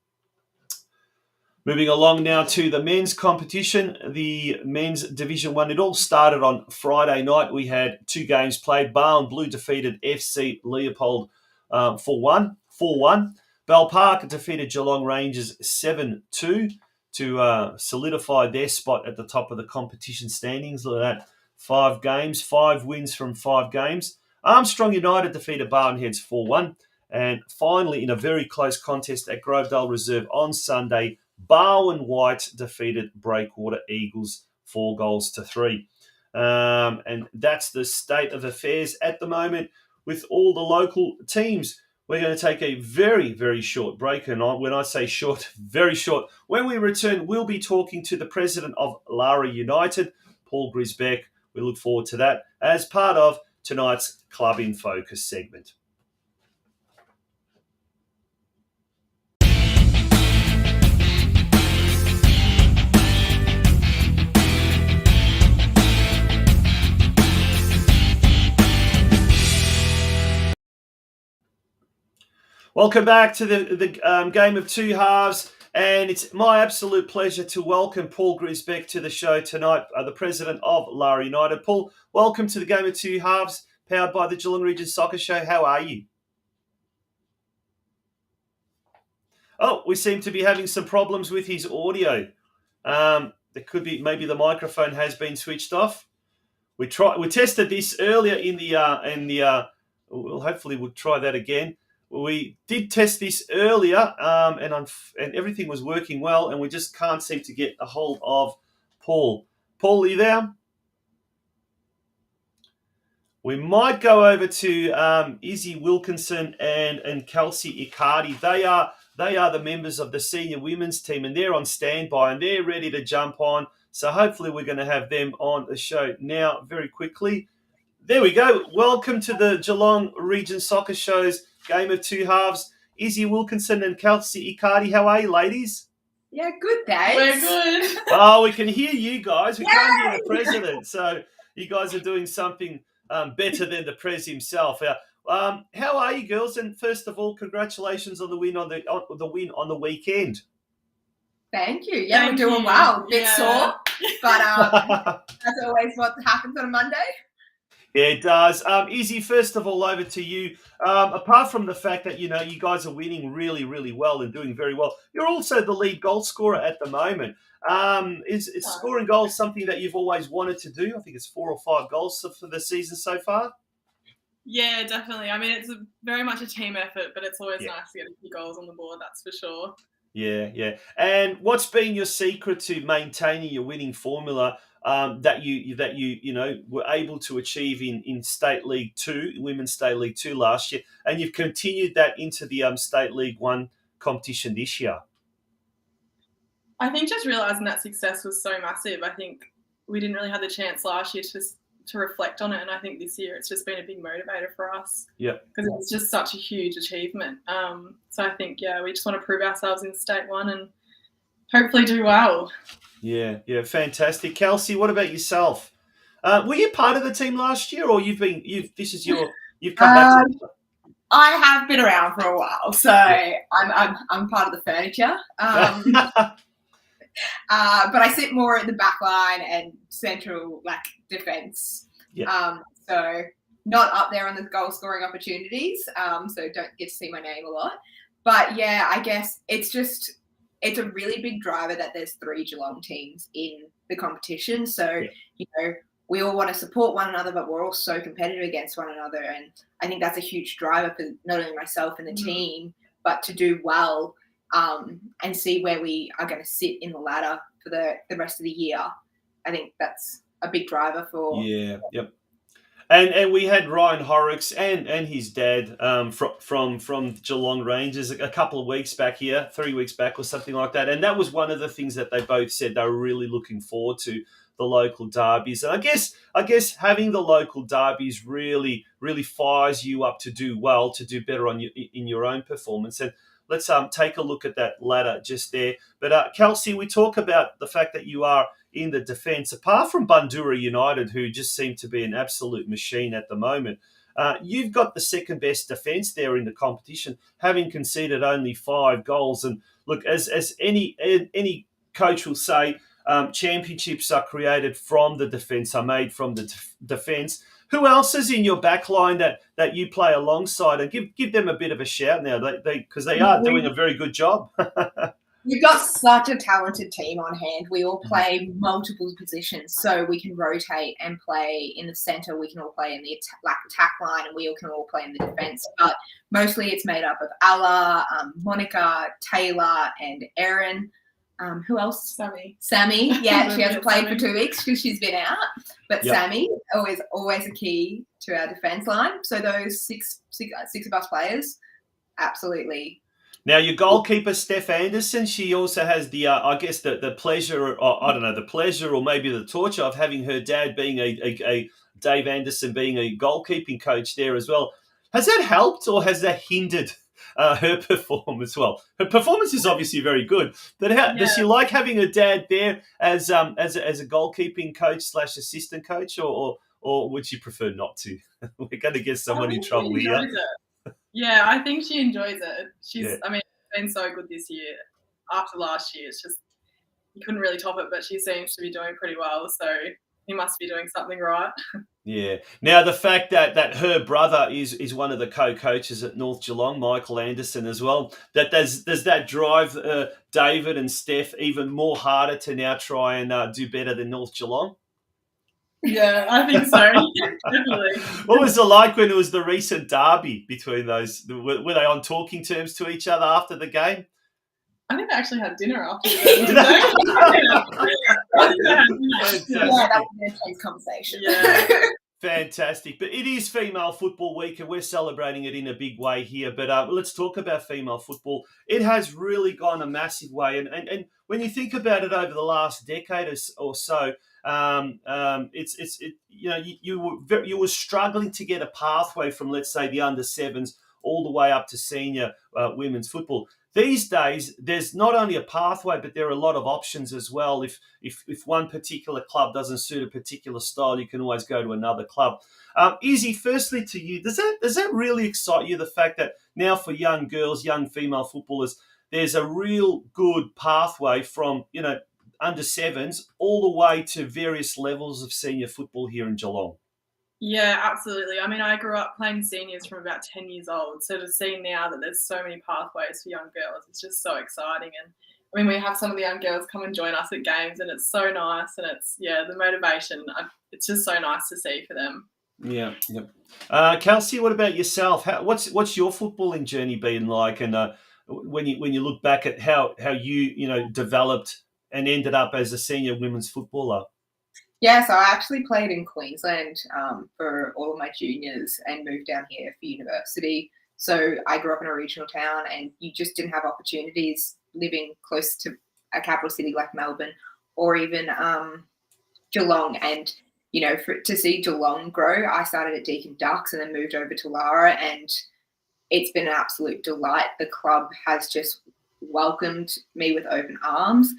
Moving along now to the men's competition, the men's Division 1. It all started on Friday night. We had 2 games played. Barwon Blue defeated FC Leopold 4-1. Bell Park defeated Geelong Rangers 7-2 to solidify their spot at the top of the competition standings. Look at that. 5 games, 5 wins from 5 games. Armstrong United defeated Barwon Heads 4-1. And finally, in a very close contest at Grovedale Reserve on Sunday, Barwon White defeated Breakwater Eagles 4-3. And that's the state of affairs at the moment with all the local teams. We're going to take a very, very short break. And when I say short, very short. When we return, we'll be talking to the president of Lara United, Paul GRZYBEK. We look forward to that as part of tonight's Club in Focus segment. Welcome back to the Game of Two Halves, and it's my absolute pleasure to welcome Paul GRZYBEK to the show tonight, the president of Lara United. Paul, welcome to the Game of Two Halves, powered by the Geelong Region Soccer Show. How are you? Oh, we seem to be having some problems with his audio. There could be, maybe the microphone has been switched off. We tested this earlier well, hopefully we'll try that again. We did test this earlier, and everything was working well, and we just can't seem to get a hold of Paul. Paul, are you there? We might go over to IZZY Wilkinson and KASEY ICARDI. They are the members of the senior women's team, and they're on standby, and they're ready to jump on. So hopefully we're going to have them on the show now very quickly. There we go. Welcome to the Geelong Region Soccer Show's Game of Two Halves. IZZY Wilkinson and KASEY ICARDI. How are you, ladies? Yeah, good, thanks. We're good. Oh, we can hear you guys. We can't hear the president. So you guys are doing something better than the Prez himself. How are you, girls? And first of all, congratulations on the win on the weekend. Thank you. Yeah, Thank we're doing you. well. Bit Yeah. sore, but that's always what happens on a Monday. Yeah, it does. Izzy, first of all, over to you. Apart from the fact that, you guys are winning really, really well and doing very well, you're also the lead goal scorer at the moment. Is scoring goals something that you've always wanted to do? I think it's 4 or 5 goals for the season so far. Yeah, definitely. I mean, it's very much a team effort, but it's always Yeah. nice to get a few goals on the board, that's for sure. Yeah. And what's been your secret to maintaining your winning formula that you were able to achieve in State League 2, Women's State League 2 last year, and you've continued that into the State League 1 competition this year? I think just realising that success was so massive. I think we didn't really have the chance last year to reflect on it, and I think this year it's just been a big motivator for us. Yeah. Because it's just such a huge achievement. So I think, we just want to prove ourselves in State 1 and hopefully do well. Yeah, fantastic. Kelsey, what about yourself? Were you part of the team last year, or you've come back to I have been around for a while, so I'm part of the furniture. But I sit more in the back line and central defence. Yeah. So not up there on the goal scoring opportunities. So don't get to see my name a lot. But yeah, I guess it's a really big driver that there's 3 Geelong teams in the competition. So, we all want to support one another, but we're all so competitive against one another. And I think that's a huge driver for not only myself and the team, but to do well and see where we are going to sit in the ladder for the rest of the year. I think that's a big driver for... Yeah, yep. And we had Ryan Horrocks and his dad from Geelong Rangers a couple of weeks back here, 3 weeks back or something like that. And that was one of the things that they both said they were really looking forward to, the local derbies. And I guess having the local derbies really, really fires you up to do well, to do better in your own performance. And let's take a look at that ladder just there. But Kelsey, we talk about the fact that you are in the defence, apart from Bundoora United, who just seem to be an absolute machine at the moment. You've got the second best defence there in the competition, having conceded only 5 goals. And look, as any coach will say, championships are created from the defence, are made from the defence. Who else is in your back line that you play alongside? And give them a bit of a shout now, because they are doing a very good job. We've got such a talented team on hand. We all play multiple positions, so we can rotate and play in the centre. We can all play in the attack line, and we all can all play in the defence. But mostly it's made up of Ala, Monica, Taylor, and Erin. Who else? Sammy. Yeah, she hasn't played for 2 weeks because she's been out. But Sammy, always a key to our defence line. So those six of us players, absolutely. Now, your goalkeeper, Steph Anderson, she also has the, I guess, the pleasure, or I don't know, the pleasure or maybe the torture of having her dad being a Dave Anderson being a goalkeeping coach there as well. Has that helped or has that hindered her performance? Well, her performance is obviously very good, but does she like having her dad there as a goalkeeping coach / assistant coach, or would she prefer not to? We're going to get someone in trouble here. Yeah, I think she enjoys it. I mean, it's been so good this year. After last year, it's just, you couldn't really top it, but she seems to be doing pretty well. So he must be doing something right. Yeah. Now, the fact that her brother is one of the co-coaches at North Geelong, Michael Anderson as well, does that drive David and Steph even more harder to now try and do better than North Geelong? Yeah, I think so. Definitely. What was it like when it was the recent derby between those? Were they on talking terms to each other after the game? I think they actually had dinner after the Yeah, that was an intense conversation. Yeah. Fantastic. But it is Female Football Week and we're celebrating it in a big way here. But let's talk about female football. It has really gone a massive way. And when you think about it over the last decade or so, you were struggling to get a pathway from, let's say, the under-7s all the way up to senior women's football. These days, there's not only a pathway, but there are a lot of options as well. If one particular club doesn't suit a particular style, you can always go to another club. Izzy, firstly to you, does that really excite you, the fact that now for young girls, young female footballers, there's a real good pathway from, under-7s all the way to various levels of senior football here in Geelong? Yeah, absolutely. I mean, I grew up playing seniors from about 10 years old. So to see now that there's so many pathways for young girls, it's just so exciting. And I mean, we have some of the young girls come and join us at games, and it's so nice. And it's, yeah, the motivation, it's just so nice to see for them. Yeah, yep. Kelsey, what about yourself? What's your footballing journey been like? And when you look back at how you developed and ended up as a senior women's footballer. Yeah, so I actually played in Queensland for all of my juniors and moved down here for university. So I grew up in a regional town, and you just didn't have opportunities living close to a capital city like Melbourne or even Geelong. And, to see Geelong grow, I started at Deakin Ducks and then moved over to Lara, and it's been an absolute delight. The club has just welcomed me with open arms.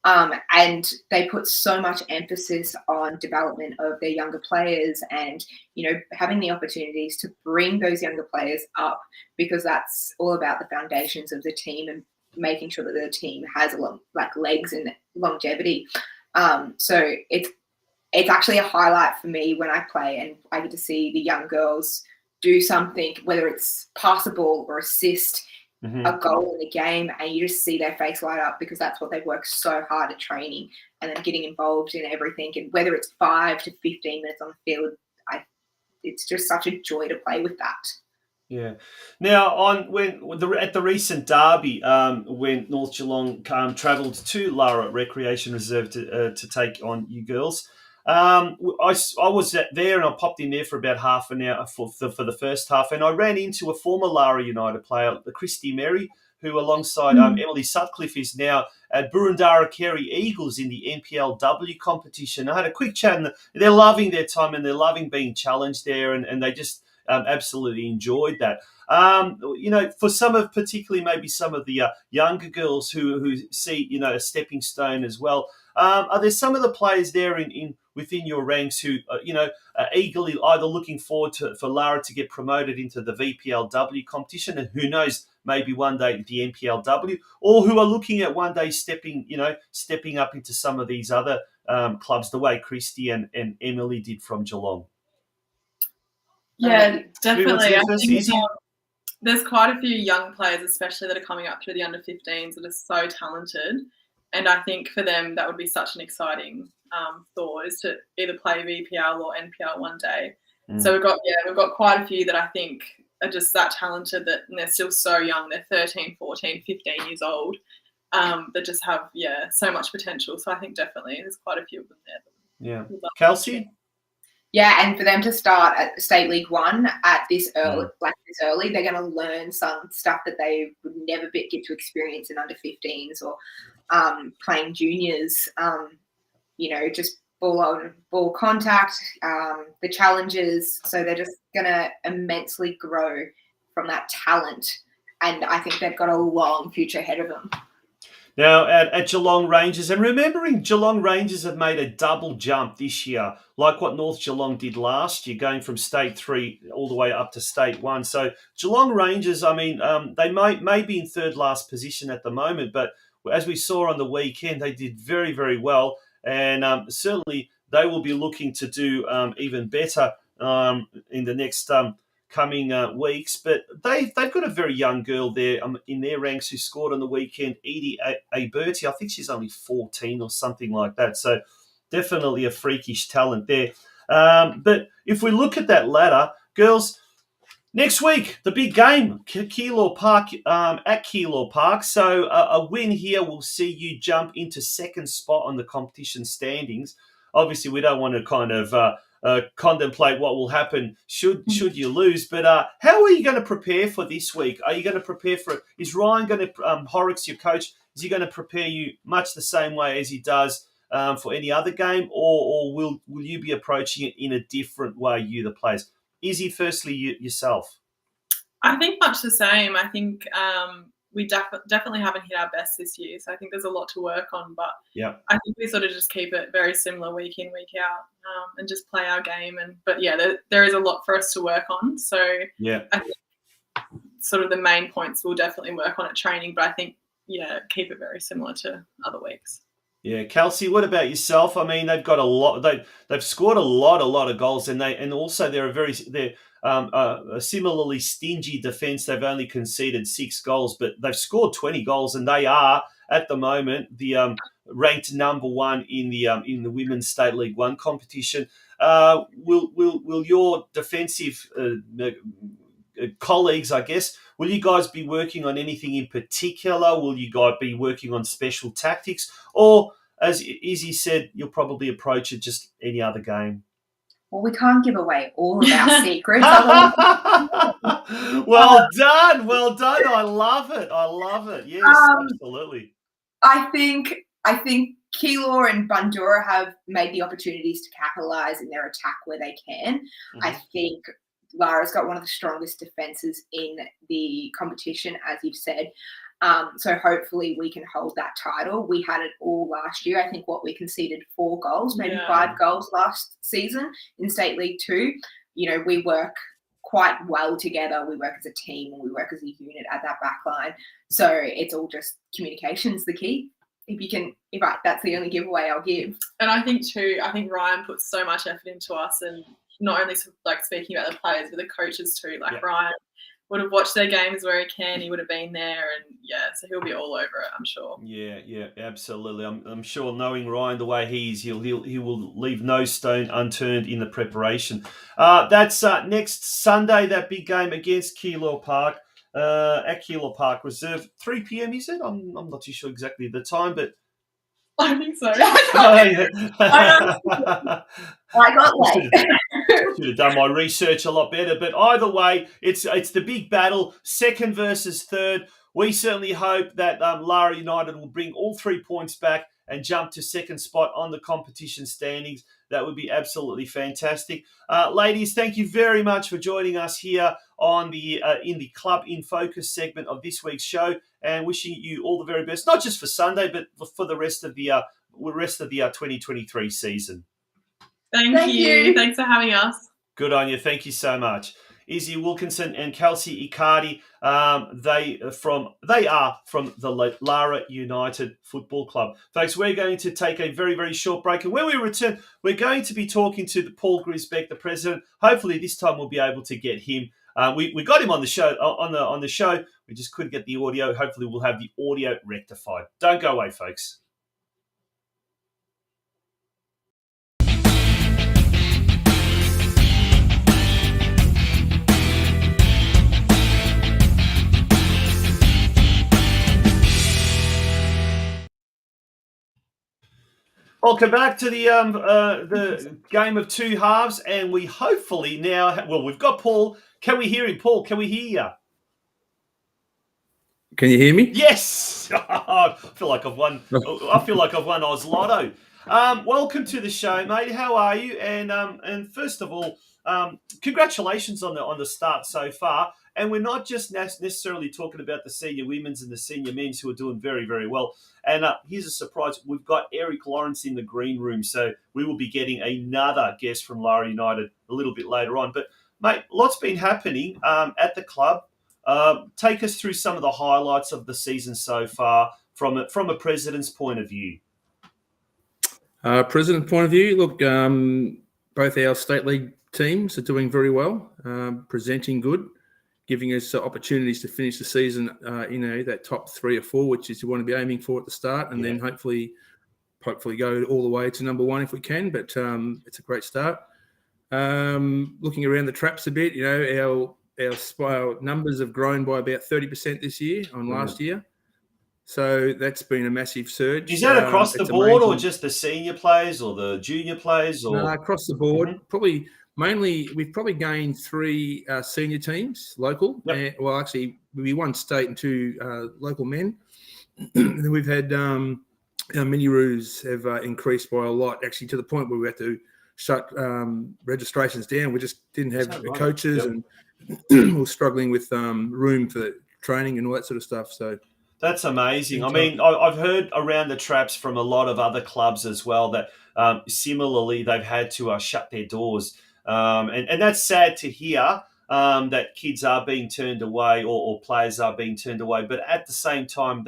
And they put so much emphasis on development of their younger players and, having the opportunities to bring those younger players up, because that's all about the foundations of the team and making sure that the team has legs and longevity. So it's actually a highlight for me when I play and I get to see the young girls do something, whether it's pass a ball or assist a goal in the game, and you just see their face light up because that's what they've worked so hard at training and then getting involved in everything. And whether it's 5 to 15 minutes on the field, it's just such a joy to play with that. Yeah. Now, at the recent derby, when North Geelong travelled to Lara Recreation Reserve to take on you girls, I was there and I popped in there for about half an hour for the first half, and I ran into a former Lara United player, Christy Merry, who alongside Emily Sutcliffe is now at Burundara Kerry Eagles in the NPLW competition. I had a quick chat, and they're loving their time and they're loving being challenged there, and they just absolutely enjoyed that. For particularly maybe some of the younger girls who see a stepping stone as well. Are there some of the players there within your ranks who are eagerly either looking forward for Lara to get promoted into the VPLW competition, and who knows, maybe one day the NPLW, or who are looking at one day stepping up into some of these other clubs, the way Christy and Emily did from Geelong? Yeah, definitely. I think Izzy? there's quite a few young players, especially that are coming up through the under-15s, that are so talented. And I think for them, that would be such an exciting thought, is to either play VPL or NPL one day. So we've got quite a few that I think are just that talented, and they're still so young. They're 13, 14, 15 years old, that just have, so much potential. So I think definitely there's quite a few of them there. Yeah. Kelsey? Yeah, and for them to start at State League One at this early, they're going to learn some stuff that they would never get to experience in under 15s or playing juniors. Just ball contact, the challenges. So they're just going to immensely grow from that talent, and I think they've got a long future ahead of them. Now, at Geelong Rangers, and remembering Geelong Rangers have made a double jump this year, like what North Geelong did last year, going from State 3 all the way up to State 1. So Geelong Rangers, I mean, they may be in third last position at the moment, but as we saw on the weekend, they did very, very well. And certainly they will be looking to do even better in the next coming weeks. But they've got a very young girl there in their ranks who scored on the weekend, Edie Aberti. I think she's only 14 or something like that. So definitely a freakish talent there. But if we look at that ladder, girls, next week, the big game, Keilor Park, at Keilor Park. So a win here will see you jump into second spot on the competition standings. Obviously, we don't want to kind of contemplate what will happen should you lose. But how are you going to prepare for this week? Are you going to prepare for it? Is Ryan going to, Horrocks, your coach, is he going to prepare you much the same way as he does for any other game? Or will you be approaching it in a different way, you, the players? Izzy, firstly, yourself. I think much the same. I think we definitely haven't hit our best this year. So I think there's a lot to work on. But I think we sort of just keep it very similar week in, week out, and just play our game. But there is a lot for us to work on. So I think sort of the main points we'll definitely work on at training. But I think, keep it very similar to other weeks. Yeah, Kelsey, what about yourself? I mean, they've got a lot. They've scored a lot of goals, and also they're a similarly stingy defence. They've only conceded 6 goals, but they've scored 20 goals, and they are at the moment the ranked number 1 in the Women's State League 1 competition. Will your defensive colleagues, I guess, will you guys be working on anything in particular? Will you guys be working on special tactics? Or, as Izzy said, you'll probably approach it just any other game? Well, we can't give away all of our secrets. Well done. I love it. Yes, absolutely. I think Keilor and Bundoora have made the opportunities to capitalise in their attack where they can. Mm-hmm. I think Lara's got one of the strongest defences in the competition, as you've said. So hopefully we can hold that title. We had it all last year. I think we conceded 4 goals, maybe 5 goals last season in State League 2. You know, we work quite well together. We work as a team and we work as a unit at that back line. So it's all just communication's the key. That's the only giveaway I'll give. And I think Ryan puts so much effort into us, and not only speaking about the players, but the coaches too. Ryan would have watched their games where he can. He would have been there, and so he'll be all over it, I'm sure. Yeah, absolutely. I'm sure, knowing Ryan the way he is, he will leave no stone unturned in the preparation. That's next Sunday, that big game against Keilor Park. At Keilor Park Reserve, 3 p.m. is it? I'm not too sure exactly the time, but I think so. I got late. Should have done my research a lot better, but either way, it's the big battle, 2nd versus 3rd. We certainly hope that Lara United will bring all 3 points back and jump to 2nd spot on the competition standings. That would be absolutely fantastic. Ladies, thank you very much for joining us here on the in the Club in Focus segment of this week's show, and wishing you all the very best, not just for Sunday, but for the rest of the 2023 season. Thank you. Thanks for having us. Good on you. Thank you so much. Izzy Wilkinson and Kelsey ICARDI, they are from the Lara United Football Club. Folks, we're going to take a very, very short break, and when we return, we're going to be talking to PAUL GRZYBEK, the president. Hopefully this time we'll be able to get him. We got him on the show. On the show, we just couldn't get the audio. Hopefully we'll have the audio rectified. Don't go away, folks. Welcome back to the Game of Two Halves, and we hopefully now we've got Paul. Can we hear him, Paul? Can we hear you? Can you hear me? Yes. I feel like I've won Oz Lotto. Welcome to the show, mate. How are you? And first of all, congratulations on the start so far. And we're not just necessarily talking about the senior women's and the senior men's who are doing very, very well. And here's a surprise. We've got Eric Lawrence in the green room. So we will be getting another guest from Lara United a little bit later on. But, mate, lots been happening at the club. Take us through some of the highlights of the season so far from a president's point of view. President point of view, look, both our state league teams are doing very well, presenting good, giving us opportunities to finish the season, that top 3 or 4, which is you want to be aiming for at the start, and then hopefully go all the way to number 1 if we can. But it's a great start. Looking around the traps a bit, our numbers have grown by about 30% this year on last year. So that's been a massive surge. Is that across the board, or just the senior players or the junior players? Or? No, across the board. Probably mainly, we've probably gained 3 senior teams, local. Yep. Well, actually, we 1 state and 2 local men. And then we've had our mini-roos have increased by a lot, actually to the point where we had to shut registrations down. We just didn't have coaches, and we were struggling with room for training and all that sort of stuff. So that's amazing. I mean, I've heard around the traps from a lot of other clubs as well that similarly they've had to shut their doors. And that's sad to hear. that kids are being turned away or players are being turned away. But at the same time,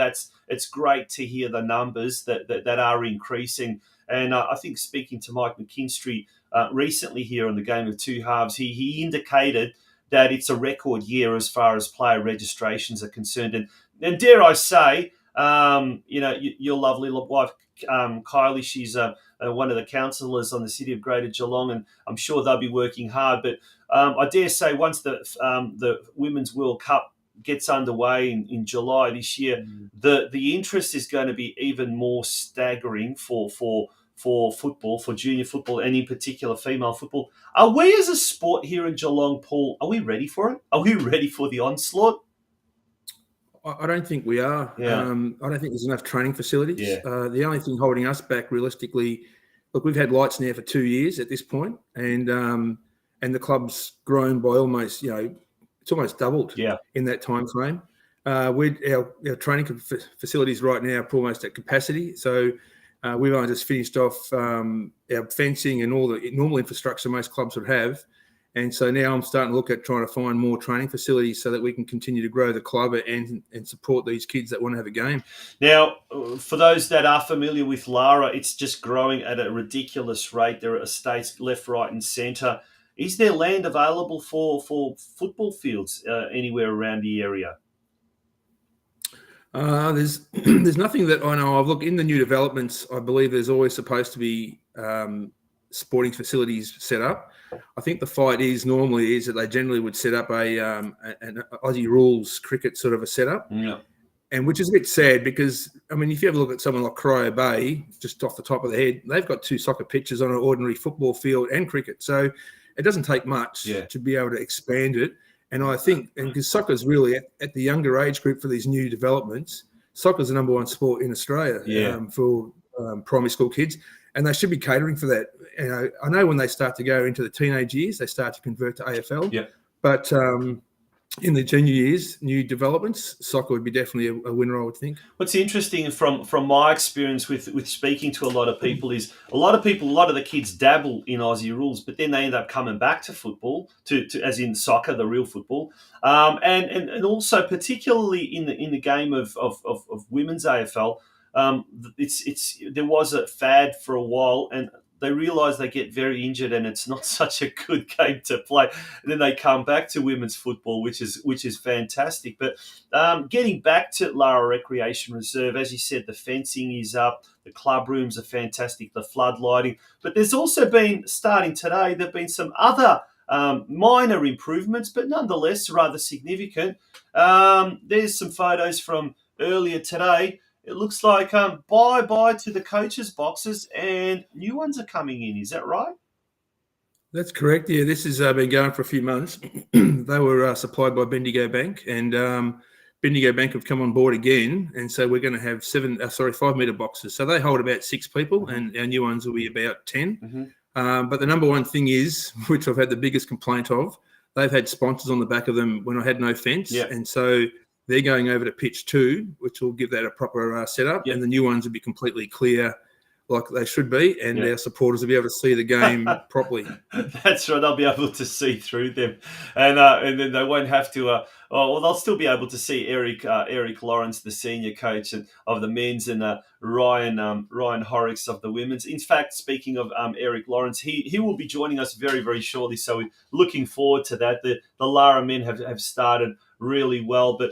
it's great to hear the numbers that are increasing. And I think speaking to Mike McKinstry recently here on the Game of Two Halves, he indicated that it's a record year as far as player registrations are concerned. And dare I say, your lovely wife, Kylie, she's one of the councillors on the City of Greater Geelong, and I'm sure they'll be working hard. But I dare say once the Women's World Cup gets underway in July this year, the interest is going to be even more staggering for football, for junior football, and in particular female football. Are we as a sport here in Geelong, Paul, are we ready for it? Are we ready for the onslaught? I don't think we are. Yeah. I don't think there's enough training facilities. Yeah. The only thing holding us back realistically, look, we've had lights now for 2 years at this point, and the club's grown by almost, it's almost doubled in that time frame. Our training facilities right now are almost at capacity. So we've only just finished off our fencing and all the normal infrastructure most clubs would have. And so now I'm starting to look at trying to find more training facilities so that we can continue to grow the club and support these kids that want to have a game. Now, for those that are familiar with Lara, it's just growing at a ridiculous rate. There are estates left, right and centre. Is there land available for football fields anywhere around the area? There's nothing that I know of. Look, in the new developments, I believe there's always supposed to be sporting facilities set up. I think the fight normally is that they generally would set up an Aussie rules cricket sort of a setup. Yeah. And which is a bit sad because, I mean, if you have a look at someone like Corio Bay, just off the top of the head, they've got 2 soccer pitches on an ordinary football field and cricket. So it doesn't take much to be able to expand it. And I think, and because soccer's really at the younger age group for these new developments, soccer's the number 1 sport in Australia for primary school kids. And they should be catering for that. I know when they start to go into the teenage years, they start to convert to AFL. Yeah. But in the junior years, new developments, soccer would be definitely a winner, I would think. What's interesting from my experience with speaking to a lot of people is a lot of the kids dabble in Aussie rules, but then they end up coming back to football, to as in soccer, the real football, and also particularly in the game of women's AFL. There was a fad for a while, and they realise they get very injured, and it's not such a good game to play. And then they come back to women's football, which is fantastic. But getting back to Lara Recreation Reserve, as you said, the fencing is up, the club rooms are fantastic, the floodlighting. But there's also been, starting today, there've been some other minor improvements, but nonetheless rather significant. There's some photos from earlier today. It looks like bye-bye to the coaches' boxes and new ones are coming in. Is that right? That's correct. Yeah, this has been going for a few months. They were supplied by Bendigo Bank, and Bendigo Bank have come on board again. And so we're going to have 5-metre boxes. So they hold about 6 people, and our new ones will be about 10. Mm-hmm. But the number one thing is, which I've had the biggest complaint of, they've had sponsors on the back of them when I had no fence. Yeah. And so they're going over to pitch 2, which will give that a proper setup. Yep. And the new ones will be completely clear like they should be. And our supporters will be able to see the game properly. That's right. They'll be able to see through them. And then they won't have to they'll still be able to see Eric Lawrence, the senior coach of the men's, and Ryan Horrocks of the women's. In fact, speaking of Eric Lawrence, he will be joining us very, very shortly. So we're looking forward to that. The Lara men have started really well. But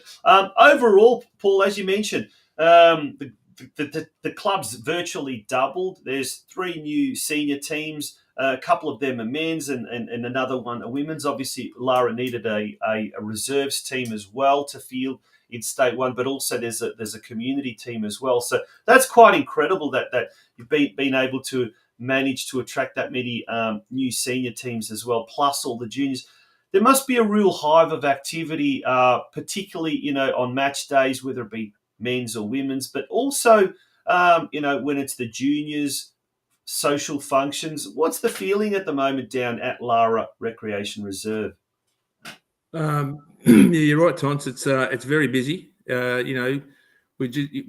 overall, Paul, as you mentioned, the club's virtually doubled. There's 3 new senior teams. A couple of them are men's and another one a women's. Obviously, Lara needed a reserves team as well to field in State 1, but also there's a community team as well. So that's quite incredible that you've been able to manage to attract that many new senior teams as well, plus all the juniors. There must be a real hive of activity, particularly on match days, whether it be men's or women's, but also when it's the juniors, social functions. What's the feeling at the moment down at Lara Recreation Reserve? Yeah, you're right, Tons. It's very busy. We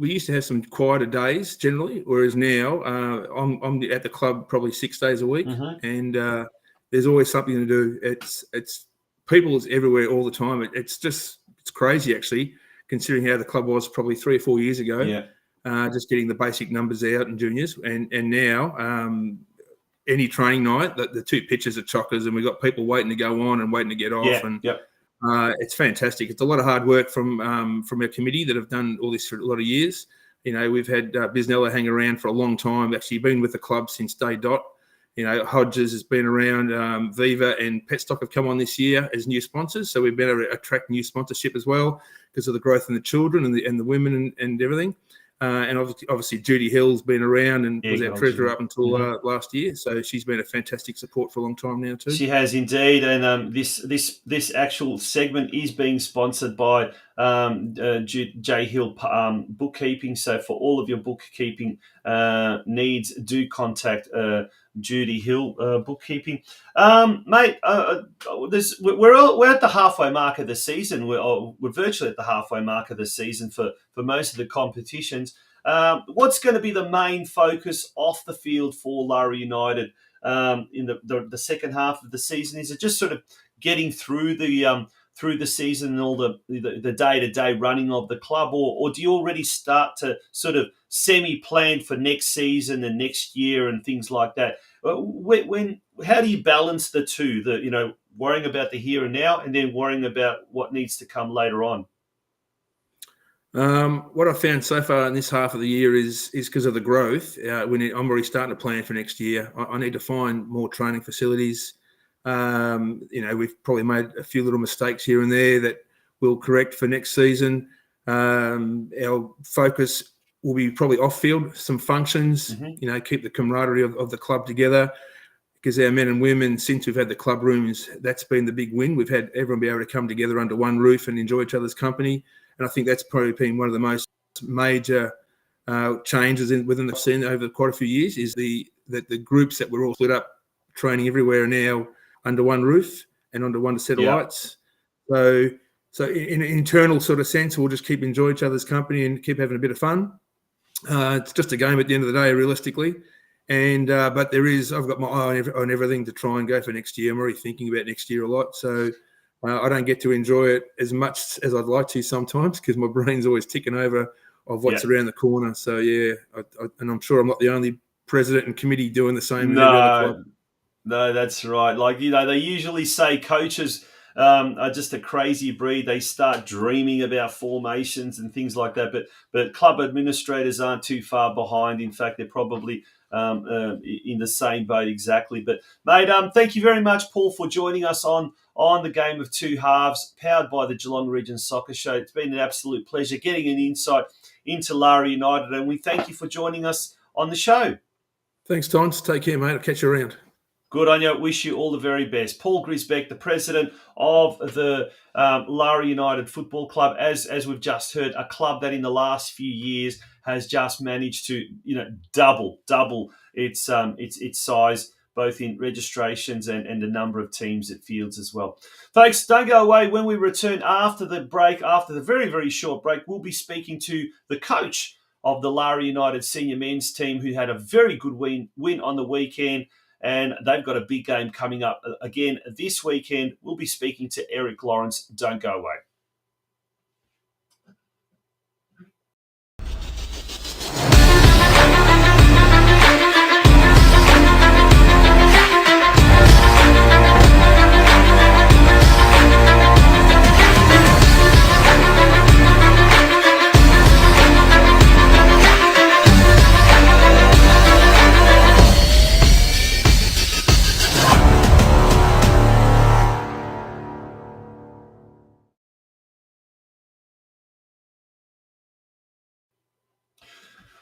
used to have some quieter days generally, whereas now I'm at the club probably 6 days a week, Mm-hmm. and there's always something to do. It's people is everywhere all the time. It's crazy, actually, considering how the club was probably 3 or 4 years ago. Yeah. Just getting the basic numbers out in juniors, and now any training night, the 2 pitches are chockers, and we've got people waiting to go on and waiting to get off. Yeah. And Yep. it's fantastic. It's a lot of hard work from our committee that have done all this for a lot of years. You know, we've had Bisnella hang around for a long time. Actually, been with the club since day dot. You know, Hodges has been around. Viva and Petstock have come on this year as new sponsors, so we've been able to attract new sponsorship as well because of the growth in the children and the women and everything. And obviously Judy Hill's been around and was our treasurer up until last year. So she's been a fantastic support for a long time now too. She has indeed, and this actual segment is being sponsored by J Hill Bookkeeping. So for all of your bookkeeping needs, do contact Judy Hill Bookkeeping, mate. We're at the halfway mark of the season. We're virtually at the halfway mark of the season for most of the competitions. What's going to be the main focus off the field for Lara United in the second half of the season? Is it just sort of getting through the season and all the day-to-day running of the club, or do you already start to sort of semi-plan for next season and next year and things like that? How do you balance the two? Worrying about the here and now and then worrying about what needs to come later on? What I've found so far in this half of the year is because of the growth. I'm already starting to plan for next year. I need to find more training facilities. We've probably made a few little mistakes here and there that we'll correct for next season. Our focus will be probably off-field, some functions, keep the camaraderie of the club together, because our men and women, since we've had the club rooms, that's been the big win. We've had everyone be able to come together under one roof and enjoy each other's company. And I think that's probably been one of the most major changes within the scene over quite a few years, is that the groups that we're all split up training everywhere are now under one roof and under one set of lights. So in an internal sort of sense, we'll just keep enjoying each other's company and keep having a bit of fun. It's just a game at the end of the day, realistically. And but I've got my eye on everything to try and go for next year. I'm already thinking about next year a lot. So I don't get to enjoy it as much as I'd like to sometimes, because my brain's always ticking over of what's around the corner. So and I'm sure I'm not the only president and committee doing the same. No, that's right. They usually say coaches are just a crazy breed. They start dreaming about formations and things like that. But club administrators aren't too far behind. In fact, they're probably in the same boat exactly. But mate, thank you very much, Paul, for joining us on the Game of Two Halves, powered by the Geelong Region Soccer Show. It's been an absolute pleasure getting an insight into Lara United, and we thank you for joining us on the show. Thanks, Tons. Take care, mate. I'll catch you around. Good on you. Wish you all the very best. Paul GRZYBEK, the president of the Lara United Football Club, as we've just heard, a club that in the last few years has just managed to double its size, both in registrations and the number of teams it fields as well. Folks, don't go away. When we return after the break, after the very, very short break, we'll be speaking to the coach of the Lara United senior men's team, who had a very good win on the weekend. And they've got a big game coming up again this weekend. We'll be speaking to Eric Lawrence. Don't go away.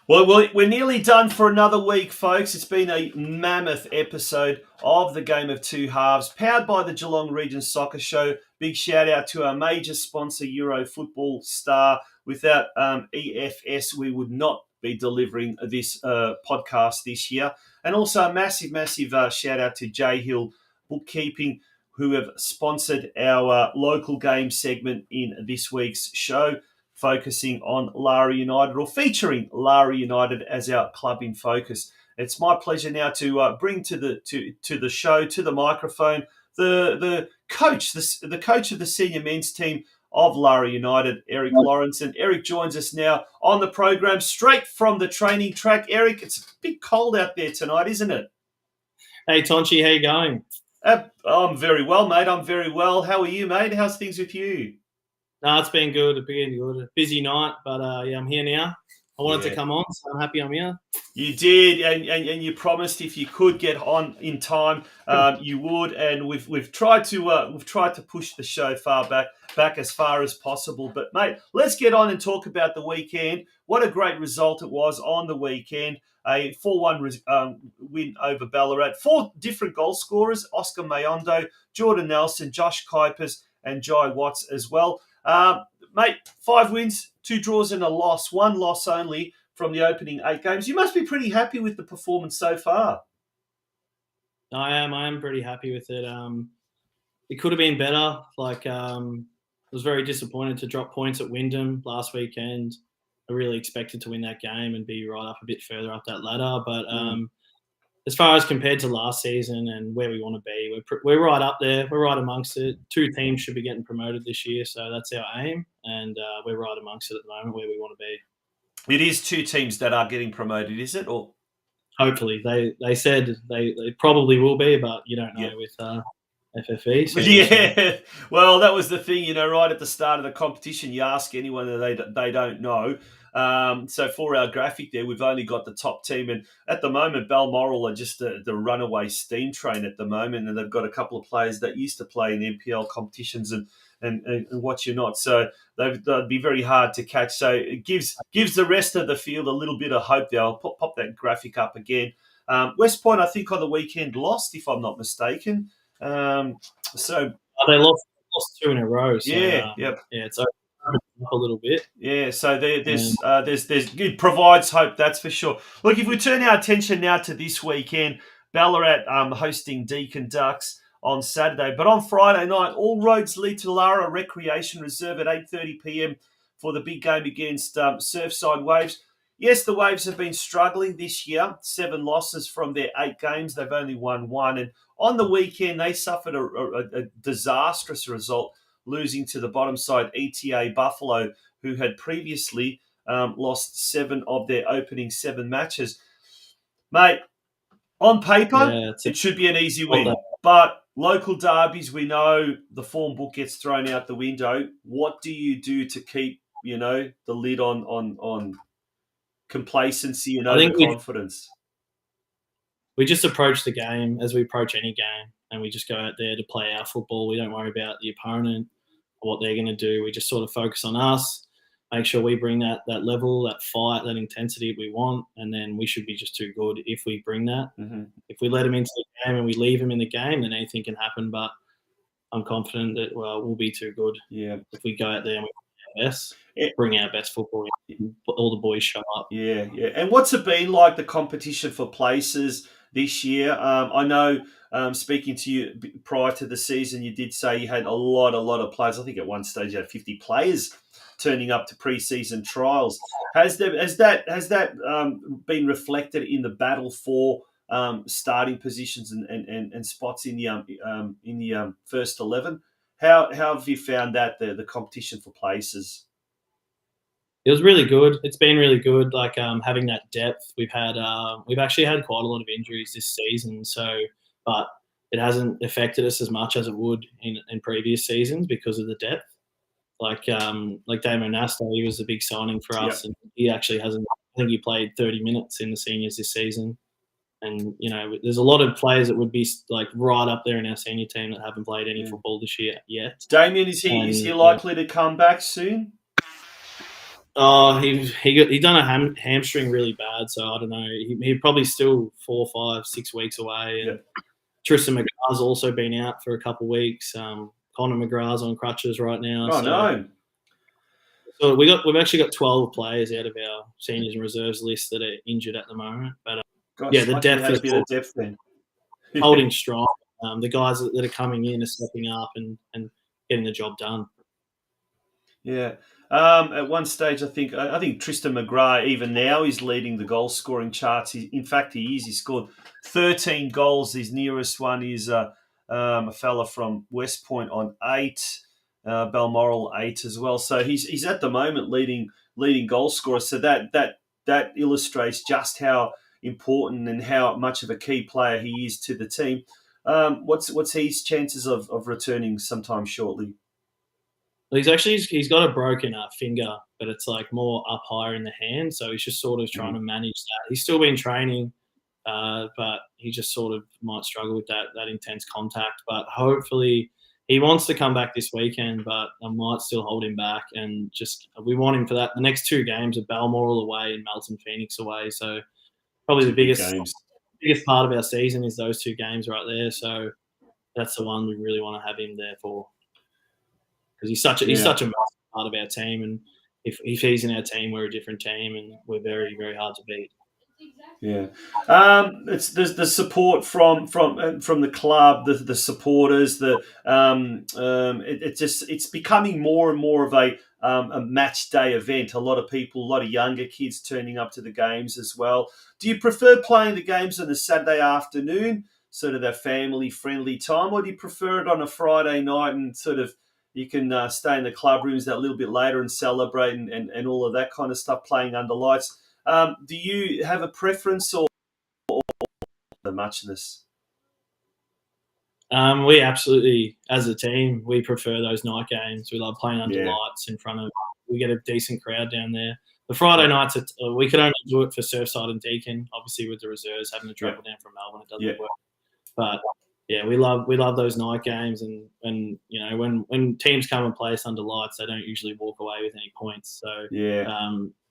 Well, we're nearly done for another week, folks. It's been a mammoth episode of the Game of Two Halves, powered by the Geelong Region Soccer Show. Big shout out to our major sponsor, Euro Football Star. Without EFS, we would not be delivering this podcast this year. And also a massive shout out to J Hill Bookkeeping, who have sponsored our local game segment in this week's show, focusing on Lara United, or featuring Lara United as our club in focus. It's my pleasure now to bring to the show, to the microphone, the coach, the coach of the senior men's team of Lara United, Eric Lawrence. And Eric joins us now on the program straight from the training track. Eric, it's a bit cold out there tonight, isn't it? Hey, Tonchi, how you going? I'm very well, mate. I'm very well. How are you, mate? How's things with you? No, it's been good. It's been good. A busy night, but yeah, I'm here now. I wanted to come on, so I'm happy I'm here. You did, and you promised if you could get on in time, you would. And we've tried to push the show back as far as possible. But mate, let's get on and talk about the weekend. What a great result it was on the weekend. A 4-1 win over Ballarat. 4 different goal scorers: Oscar Mayondo, Jordan Nelson, Josh Kuipers, and Jai Watts as well. Mate, 5 wins, 2 draws and a loss. 1 loss only from the opening 8 games. You must be pretty happy with the performance so far. I am pretty happy with it. It could have been better. I was very disappointed to drop points at Wyndham last weekend. I really expected to win that game and be right up a bit further up that ladder. But as far as compared to last season and where we want to be, we're right up there. We're right amongst it. 2 teams should be getting promoted this year, so that's our aim. And we're right amongst it at the moment where we want to be. It is 2 teams that are getting promoted, is it? Or hopefully, they said they probably will be, but you don't know with FFE. So yeah, well, that was the thing, right at the start of the competition, you ask anyone and they don't know. So for our graphic there, we've only got the top team, and at the moment, Balmoral are just the runaway steam train at the moment, and they've got a couple of players that used to play in NPL competitions and what you're not. So they'd be very hard to catch. So it gives the rest of the field a little bit of hope there. I'll pop that graphic up again. West Point, I think, on the weekend lost, if I'm not mistaken. So they lost 2 in a row. So, it's up a little bit. Yeah, so there's it provides hope, that's for sure. Look, if we turn our attention now to this weekend, Ballarat hosting Deakin Ducks on Saturday, but on Friday night, all roads lead to Lara Recreation Reserve at 8:30 p.m. for the big game against Surfside Waves. Yes, the Waves have been struggling this year. 7 losses from their 8 games. They've only won 1. And on the weekend, they suffered a disastrous result, losing to the bottom side ETA Buffalo, who had previously lost 7 of their opening 7 matches. Mate, on paper, it should be an easy win. But local derbies, we know the form book gets thrown out the window. What do you do to keep, the lid on complacency and overconfidence? We just approach the game as we approach any game, and we just go out there to play our football. We don't worry about the opponent or what they're going to do. We just sort of focus on us, make sure we bring that level, that fight, that intensity we want, and then we should be just too good if we bring that. Mm-hmm. If we let them into the game and we leave them in the game, then anything can happen. But I'm confident that we'll be too good. Yeah, if we go out there and we bring our best. Bring our best football, all the boys show up. Yeah. And what's it been like, the competition for places this year? I know, speaking to you prior to the season, you did say you had a lot of players. I think at one stage you had 50 players turning up to pre-season trials. Has that been reflected in the battle for starting positions and spots in the first 11? How have you found that the competition for places? It was really good. It's been really good, having that depth. We've actually had quite a lot of injuries this season, but it hasn't affected us as much as it would in previous seasons because of the depth. Damon Nasta, he was a big signing for us, and he actually hasn't. I think he played 30 minutes in the seniors this season, and there's a lot of players that would be right up there in our senior team that haven't played any football this year yet. Damien, is he likely to come back soon? Oh, he done a hamstring really bad, so I don't know. He's probably still 4, 5, 6 weeks away. And Tristan McGrath's also been out for a couple of weeks. Connor McGrath's on crutches right now. No. So we've actually got 12 players out of our seniors and reserves list that are injured at the moment. But the depth is then. Holding strong. The guys that are coming in are stepping up and getting the job done. Yeah. At one stage, I think Tristan McGrath, even now, is leading the goal scoring charts. In fact, he is. He scored 13 goals. His nearest one is a fella from West Point on 8, Balmoral 8 as well. So he's at the moment leading goal scorer. So that illustrates just how important and how much of a key player he is to the team. What's his chances of returning sometime shortly? Well, he's got a broken finger, but it's like more up higher in the hand, so he's just sort of trying to manage that. He's still been training, but he just sort of might struggle with that intense contact. But hopefully, he wants to come back this weekend, but I might still hold him back. And just we want him for that. The next 2 games are Balmoral away and Melton Phoenix away, so probably the biggest part of our season is those 2 games right there. So that's the one we really want to have him there for. Because he's such a massive part of our team, and if he's in our team, we're a different team, and we're very, very hard to beat. Yeah, it's the support from the club, the supporters, it's becoming more and more of a match day event. A lot of people, a lot of younger kids turning up to the games as well. Do you prefer playing the games on a Saturday afternoon, sort of that family friendly time, or do you prefer it on a Friday night and sort of you can stay in the club rooms that little bit later and celebrate and all of that kind of stuff, playing under lights? Do you have a preference or the muchness? We absolutely, as a team, we prefer those night games. We love playing under lights in front of. We get a decent crowd down there. The Friday nights, we could only do it for Surfside and Deakin. Obviously, with the reserves having to travel down from Melbourne, it doesn't work. But yeah, we love those night games, and you know when teams come and play us under lights, they don't usually walk away with any points. So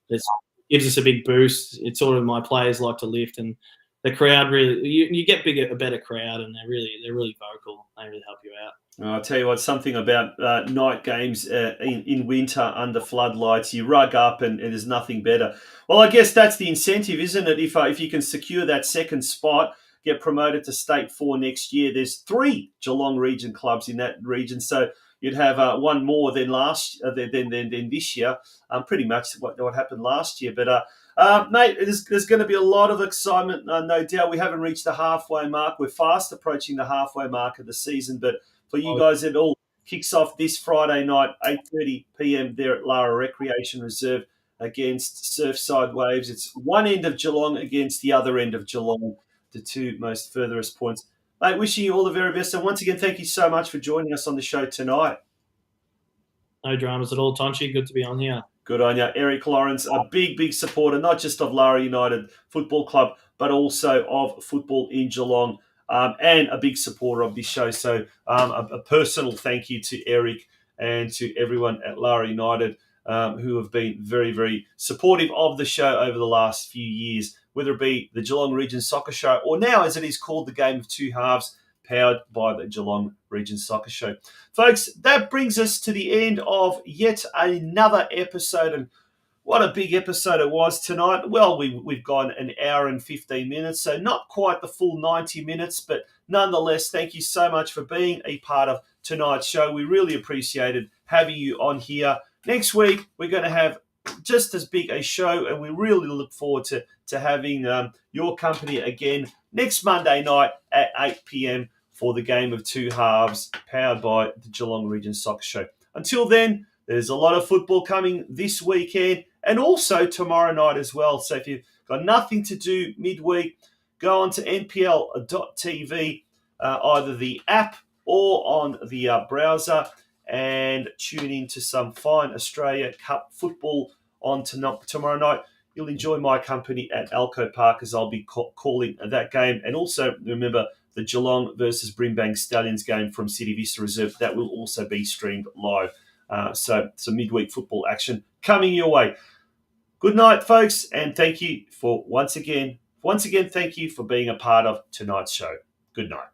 this gives us a big boost. It's sort of my players like to lift, and the crowd really you get a better crowd, and they're really vocal. They really help you out. I'll tell you what, something about night games in winter under floodlights, you rug up and there's nothing better. Well, I guess that's the incentive, isn't it? If you can secure that second spot, get promoted to State 4 next year. There's 3 Geelong region clubs in that region, so you'd have one more than than this year. Pretty much what happened last year. But mate, there's going to be a lot of excitement, no doubt. We haven't reached the halfway mark. We're fast approaching the halfway mark of the season. But for you guys, it all kicks off this Friday night, 8:30 p.m. there at Lara Recreation Reserve against Surfside Waves. It's one end of Geelong against the other end of Geelong, the 2 most furthest points. Mate, wishing you all the very best. And once again, thank you so much for joining us on the show tonight. No dramas at all, Tonchi. Good to be on here. Good on you. Eric Lawrence, a big supporter, not just of Lara United Football Club, but also of football in Geelong, and a big supporter of this show. So a personal thank you to Eric and to everyone at Lara United who have been very, very supportive of the show over the last few years, whether it be the Geelong Region Soccer Show or now, as it is called, the Game of Two Halves, powered by the Geelong Region Soccer Show. Folks, that brings us to the end of yet another episode, and what a big episode it was tonight. Well, we've gone an hour and 15 minutes, so not quite the full 90 minutes, but nonetheless, thank you so much for being a part of tonight's show. We really appreciated having you on here. Next week, we're going to have just as big a show, and we really look forward to having your company again next Monday night at 8 p.m. for the Game of Two Halves, powered by the Geelong Region Soccer Show. Until then, there's a lot of football coming this weekend and also tomorrow night as well. So if you've got nothing to do midweek, go on to npl.tv, either the app or on the browser, and tune in to some fine Australia Cup football on tomorrow night. You'll enjoy my company at Alco Park as I'll be calling that game. And also remember the Geelong versus Brimbank Stallions game from City Vista Reserve. That will also be streamed live. So some midweek football action coming your way. Good night, folks, and thank you for once again, thank you for being a part of tonight's show. Good night.